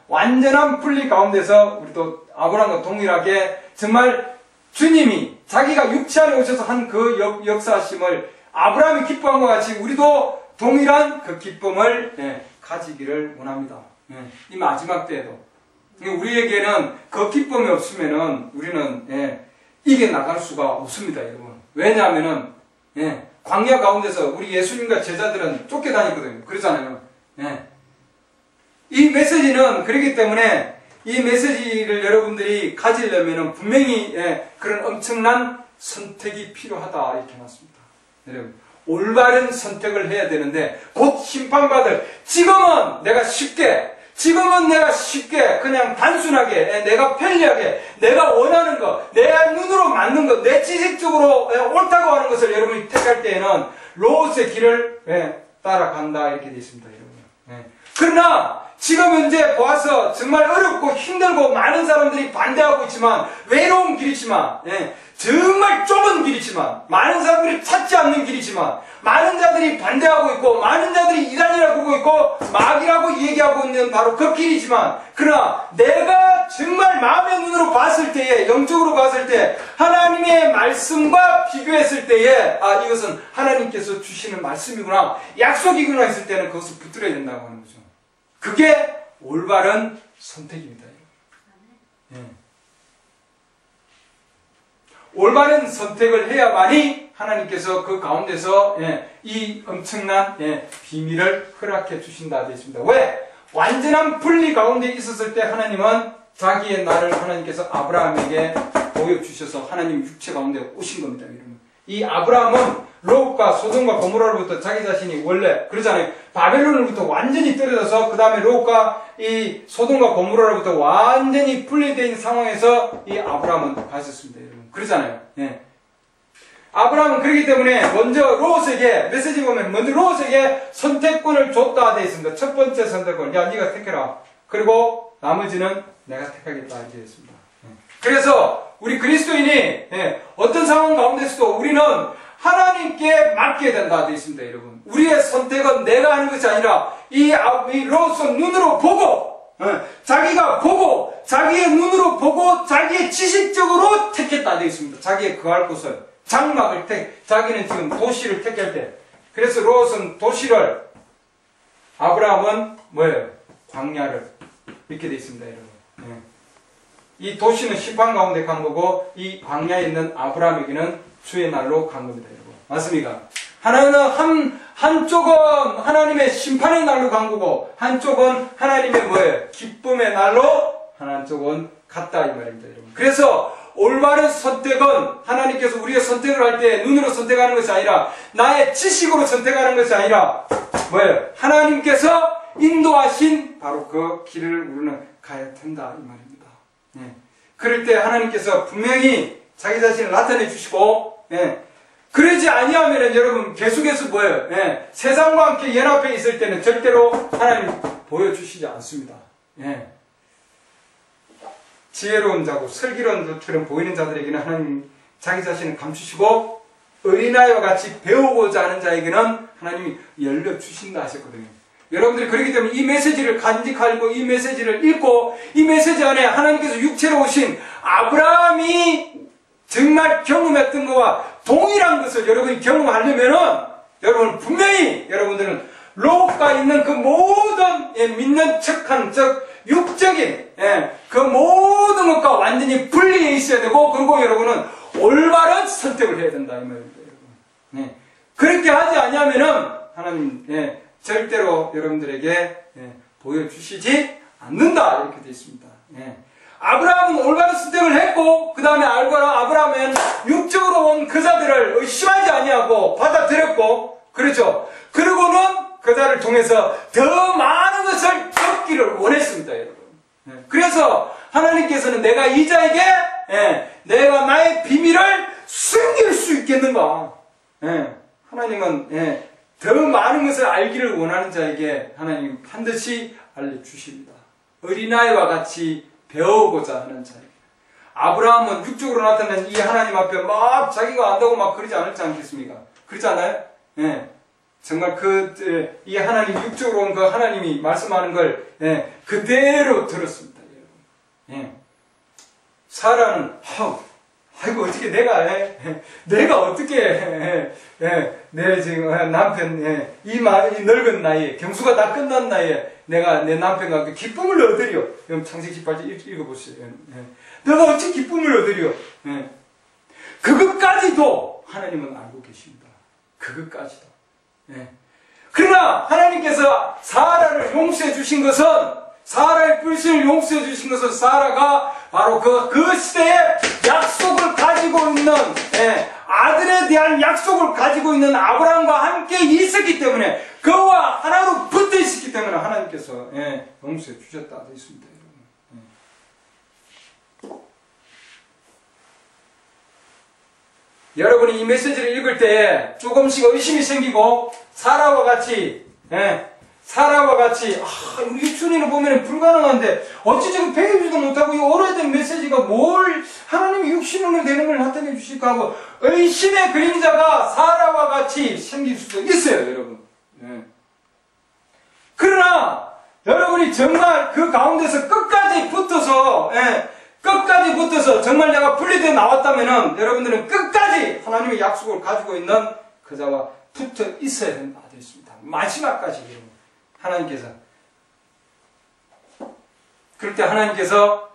완전한 분리 가운데서 우리도 아브라함과 동일하게 정말 주님이 자기가 육체 안에 오셔서 한 그 역사하심을 아브라함이 기뻐한 것 같이 우리도 동일한 그 기쁨을 가지기를 원합니다. 이 마지막 때에도 우리에게는 그 기쁨이 없으면은 우리는 이겨나갈 수가 없습니다, 여러분. 왜냐하면은 광야 가운데서 우리 예수님과 제자들은 쫓겨다녔거든요. 그러잖아요. 이 메시지는 그렇기 때문에 이 메시지를 여러분들이 가지려면 분명히 그런 엄청난 선택이 필요하다 이렇게 해놨습니다. 여러분 올바른 선택을 해야 되는데 곧 심판받을 지금은 내가 쉽게 그냥 단순하게 내가 편리하게 내가 원하는 것 내 눈으로 맞는 것 내 지식적으로 옳다고 하는 것을 여러분이 택할 때에는 롯의 길을 따라간다 이렇게 되어 있습니다, 여러분. 그러나 지금 현재 보아서 정말 어렵고 힘들고 많은 사람들이 반대하고 있지만 외로운 길이지만 정말 좁은 길이지만 많은 사람들이 찾지 않는 길이지만 많은 자들이 반대하고 있고 많은 자들이 이단이라고 보고 있고 마귀라고 얘기하고 있는 바로 그 길이지만 그러나 내가 정말 마음의 눈으로 봤을 때에 영적으로 봤을 때 하나님의 말씀과 비교했을 때에 이것은 하나님께서 주시는 말씀이구나 약속이구나 했을 때는 그것을 붙들어야 된다고 하는 거죠. 그게 올바른 선택입니다. 올바른 선택을 해야만이 하나님께서 그 가운데서 이 엄청난 비밀을 허락해 주신다 되어 있습니다. 왜? 완전한 분리 가운데 있었을 때 하나님은 자기의 날을 하나님께서 아브라함에게 보여주셔서 하나님 육체 가운데 오신 겁니다. 여러분. 이 아브라함은 롯과 소돔과 고모라로부터 자기 자신이 원래 그러잖아요. 바벨론으로부터 완전히 떨어져서 그 다음에 롯과 이 소돔과 고모라로부터 완전히 분리되어 있는 상황에서 이 아브라함은 가셨습니다. 여러분. 그러잖아요. 아브라함은 그렇기 때문에 먼저 롯에게 메시지 보면 먼저 롯에게 선택권을 줬다 되어 있습니다. 첫 번째 선택권, 야 네가 택해라. 그리고 나머지는 내가 택하겠다 이렇게 되어 있습니다. 그래서 우리 그리스도인이 어떤 상황 가운데서도 우리는 하나님께 맡겨야 된다 되어 있습니다, 여러분. 우리의 선택은 내가 하는 것이 아니라 이 로서 눈으로 보고 자기가 보고 자기의 눈으로 보고 자기의 지식적으로 택했다 되어 있습니다. 자기의 거할 곳을 장막을 자기는 지금 도시를 택할 때 그래서 롯은 도시를 아브라함은 뭐예요? 광야를 이렇게 되어 있습니다, 여러분. 이 도시는 심판 가운데 간 거고 이 광야에 있는 아브라함에게는 주의 날로 간 겁니다, 여러분. 맞습니까? 하나는 한쪽은 하나님의 심판의 날로 간 거고 한쪽은 하나님의 뭐예요? 기쁨의 날로 한쪽은 갔다 이 말입니다, 여러분. 그래서 올바른 선택은 하나님께서 우리가 선택을 할 때 눈으로 선택하는 것이 아니라 나의 지식으로 선택하는 것이 아니라 뭐예요? 하나님께서 인도하신 바로 그 길을 우리는 가야 된다 이 말입니다. 그럴 때 하나님께서 분명히 자기 자신을 나타내 주시고 그러지 아니하면 여러분 계속해서 뭐예요? 세상과 함께 연합해 있을 때는 절대로 하나님 보여주시지 않습니다. 지혜로운 자고 슬기로운 자처럼 보이는 자들에게는 하나님 자기 자신을 감추시고 어린아이와 같이 배우고자 하는 자에게는 하나님이 열려주신다 하셨거든요. 여러분들이 그렇기 때문에 이 메시지를 간직하고 이 메시지를 읽고 이 메시지 안에 하나님께서 육체로 오신 아브라함이 정말 경험했던 것과 동일한 것을 여러분이 경험하려면은 여러분 분명히 여러분들은 롯과 있는 그 모든 믿는 척한 즉 육적인 그 모든 것과 완전히 분리해 있어야 되고 그리고 여러분은 올바른 선택을 해야 된다 이 말입니다. 여러분. 그렇게 하지 않으면은 하나님 절대로 여러분들에게 보여주시지 않는다 이렇게 되어 있습니다. 아브라함은 올바른 선택을 했고 그 다음에 아브라함은 육적으로 온 그자들을 의심하지 아니하고 받아들였고 그렇죠. 그리고는 그자를 통해서 더 많은 것을 얻기를 원했습니다, 여러분. 그래서 하나님께서는 내가 이 자에게 내가 나의 비밀을 숨길 수 있겠는가? 하나님은 더 많은 것을 알기를 원하는 자에게 하나님 반드시 알려주십니다. 어린아이와 같이 배우고자 하는 자에게. 아브라함은 육적으로 나타난 이 하나님 앞에 막 자기가 안다고 막 그러지 않았지 않겠습니까? 그렇지 않아요? 정말 이 하나님 육적으로 온 그 하나님이 말씀하는 걸 그대로 들었습니다, 여러분. 사라는 아이고 어떻게 내가 어떻게 내 지금 남편 이 늙은 나이에 경수가 다 끝난 나이에 내가 내 남편과 기쁨을 얻으려. 그럼 창세기 18절 읽어보세요. 내가 어찌 기쁨을 얻으려. 그것까지도 하나님은 알고 계십니다. 그것까지도. 그러나 하나님께서 사라를 용서해 주신 것은 사라의 불신을 용서해 주신 것은 사라가 바로 그 시대에 약속을 가지고 있는 아들에 대한 약속을 가지고 있는 아브라함과 함께 있었기 때문에 그와 하나로 붙어 있었기 때문에 하나님께서 용서해 주셨다 되어 있습니다. 여러분이 이 메시지를 읽을 때 조금씩 의심이 생기고 사라와 같이 우리 육순이는 보면 불가능한데 어찌 저거 배우지도 못하고 이 오래된 메시지가 뭘 하나님이 육신으로 되는 걸 나타내 주실까 하고 의심의 그림자가 사라와 같이 생길 수도 있어요, 여러분. 그러나 여러분이 정말 그 가운데서 끝까지 붙어서 정말 내가 분리되어 나왔다면은 여러분들은 끝까지 하나님의 약속을 가지고 있는 그자와 붙어 있어야 된다 되어 있습니다. 마지막까지 여러분. 하나님께서 그럴 때 하나님께서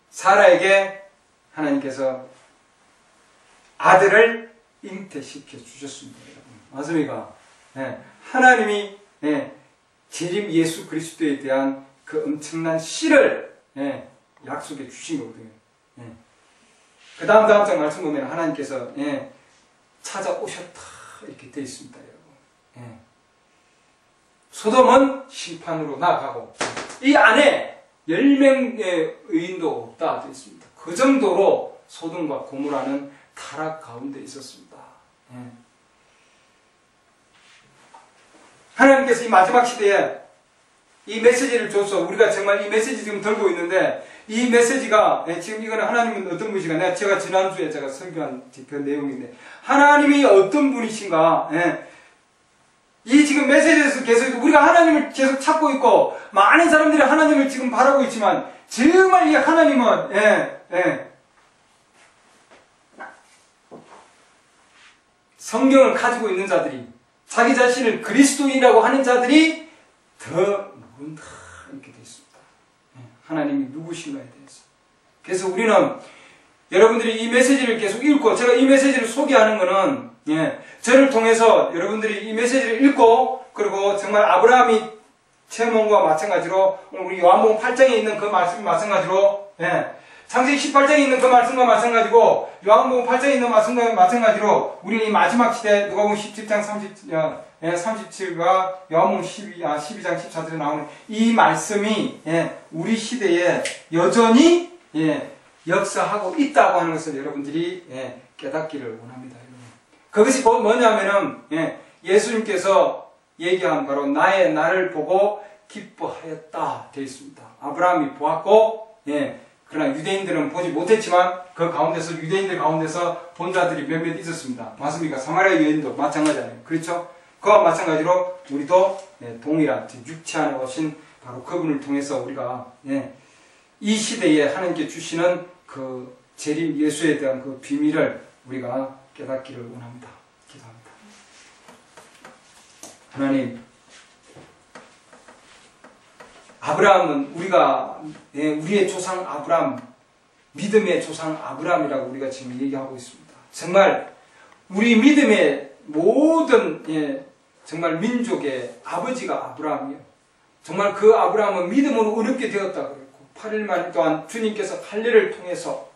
사라에게 하나님께서 아들을 잉태시켜 주셨습니다. 맞습니까? 하나님이 재림 예수 그리스도에 대한 그 엄청난 씨를 약속해 주신 거거든요. 그 다음 장 말씀 보면 하나님께서 찾아오셨다 이렇게 되어 있습니다, 여러분. 소돔은 심판으로 나가고 이 안에 10명의 의인도 없다 되어 있습니다. 그 정도로 소돔과 고모라는 타락 가운데 있었습니다. 하나님께서 이 마지막 시대에 이 메시지를 줘서 우리가 정말 이 메시지 지금 들고 있는데 이 메시지가 지금 이거는 하나님은 어떤 분이신가? 제가 지난주에 제가 설교한 그 내용인데 하나님이 어떤 분이신가? 이 지금 메시지에서 계속 우리가 하나님을 계속 찾고 있고 많은 사람들이 하나님을 지금 바라고 있지만 정말 이 하나님은 성경을 가지고 있는 자들이 자기 자신을 그리스도인이라고 하는 자들이 더 모른다 이렇게 되어 있습니다. 하나님이 누구신가에 대해서. 그래서 우리는 여러분들이 이 메시지를 계속 읽고 제가 이 메시지를 소개하는 것은 저를 통해서 여러분들이 이 메시지를 읽고 그리고 정말 아브라함이 체험한 것과 마찬가지로 오늘 우리 요한복음 8장에 있는 그 말씀이 마찬가지로 창세기 18장에 있는 그 말씀과 마찬가지고 요한복음 8장에 있는 말씀과 마찬가지로 우리는 이 마지막 시대 누가복음 17장 37과 요한복음 12장 14절에 나오는 이 말씀이 우리 시대에 여전히 역사하고 있다고 하는 것을 여러분들이 깨닫기를 원합니다. 그것이 뭐냐면은 예수님께서 얘기한 바로 나를 보고 기뻐하였다 되어 있습니다. 아브라함이 보았고 그러나 유대인들은 보지 못했지만 그 가운데서 유대인들 가운데서 본 자들이 몇몇 있었습니다. 맞습니까? 사마리아 여인도 마찬가지잖아요. 그렇죠? 그와 마찬가지로 우리도 동일한 육체 안에 오신 바로 그분을 통해서 우리가 이 시대에 하나님께 주시는 그 재림 예수에 대한 그 비밀을 우리가 깨닫기를 원합니다. 기도합니다. 하나님, 아브라함은 우리의 조상 아브라함, 믿음의 조상 아브라함이라고 우리가 지금 얘기하고 있습니다. 정말 우리 믿음의 모든 정말 민족의 아버지가 아브라함이에요. 정말 그 아브라함은 믿음으로 어렵게 되었다고 그랬고 8일만 동안 주님께서 할례를 통해서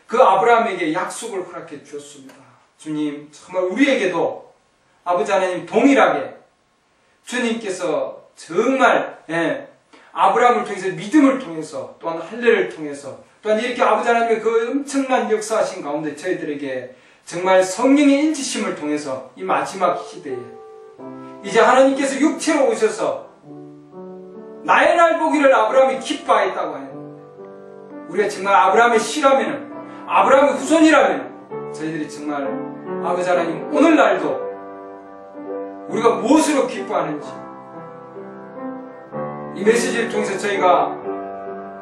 그 아브라함에게 약속을 허락해 주셨습니다. 주님, 정말 우리에게도 아버지 하나님 동일하게 주님께서 정말 아브라함을 통해서 믿음을 통해서 또한 할례를 통해서 또한 이렇게 아버지 하나님의 그 엄청난 역사하신 가운데 저희들에게 정말 성령의 인치심을 통해서 이 마지막 시대에 이제 하나님께서 육체로 오셔서 나의 날 보기를 아브라함이 기뻐했다고 하였는데 우리가 정말 아브라함의 씨라면 아브라함의 후손이라면 저희들이 정말 아버지 하나님 오늘날도 우리가 무엇으로 기뻐하는지 이 메시지를 통해서 저희가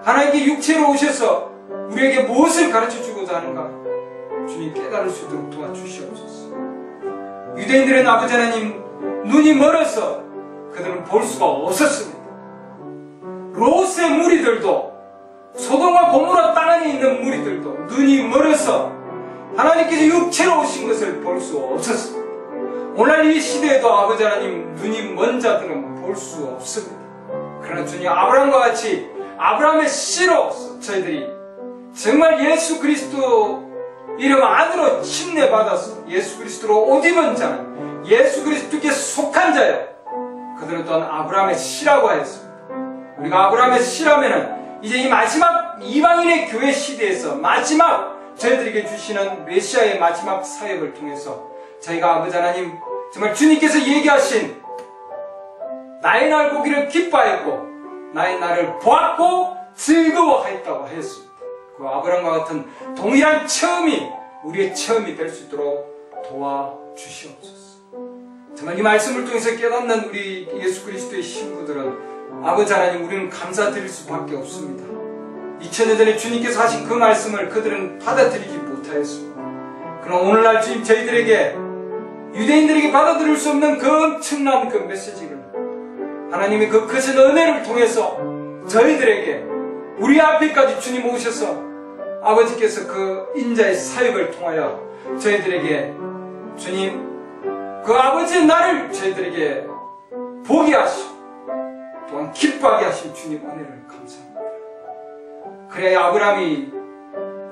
하나님께 육체로 오셔서 우리에게 무엇을 가르쳐주고자 하는가 주님 깨달을 수 있도록 도와주시옵소서. 유대인들은 아버지 하나님 눈이 멀어서 그들은 볼 수가 없었습니다. 롯의 무리들도 소돔과 고모라 땅 안에 있는 무리들도 눈이 멀어서 하나님께서 육체로 오신 것을 볼 수 없었습니다. 오늘 이 시대에도 아버지 하나님 눈이 먼 자들은 볼 수 없습니다. 그러나 주님 아브라함과 같이 아브라함의 씨로 저희들이 정말 예수 그리스도 이름 안으로 침례받아서 예수 그리스도로 옷 입은 자는 예수 그리스도께 속한 자요 그들은 또한 아브라함의 씨라고 하였습니다. 우리가 아브라함의 씨라면은 이제 이 마지막 이방인의 교회 시대에서 마지막 저희들에게 주시는 메시아의 마지막 사역을 통해서 저희가 아버지 하나님 정말 주님께서 얘기하신 나의 날 보기를 기뻐했고 나의 날을 보았고 즐거워했다고 하였습니다. 그 아브라함과 같은 동일한 체험이 우리의 체험이 될 수 있도록 도와주시옵소서. 정말 이 말씀을 통해서 깨닫는 우리 예수 그리스도의 신부들은 아버지 하나님 우리는 감사드릴 수밖에 없습니다. 2000년 전에 주님께서 하신 그 말씀을 그들은 받아들이지 못하였습니다. 그럼 오늘날 주님 저희들에게 유대인들에게 받아들일 수 없는 그 엄청난 그 메시지를 하나님의 그 크신 은혜를 통해서 저희들에게 우리 앞에까지 주님 오셔서 아버지께서 그 인자의 사역을 통하여 저희들에게 주님 그 아버지의 날을 저희들에게 보게 하시고 또한 기뻐하게 하신 주님 은혜를 감사합니다. 그래야 아브라함이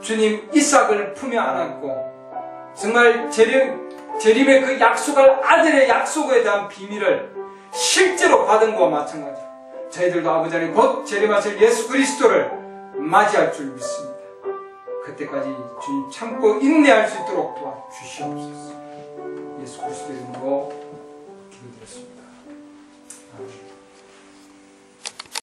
주님 이삭을 품에 안았고 정말 재림의 그 약속할 아들의 약속에 대한 비밀을 실제로 받은 것과 마찬가지로 저희들도 아버지 하나님 곧 재림하실 예수 그리스도를 맞이할 줄 믿습니다. 그때까지 주님 참고 인내할 수 있도록 도와주시옵소서.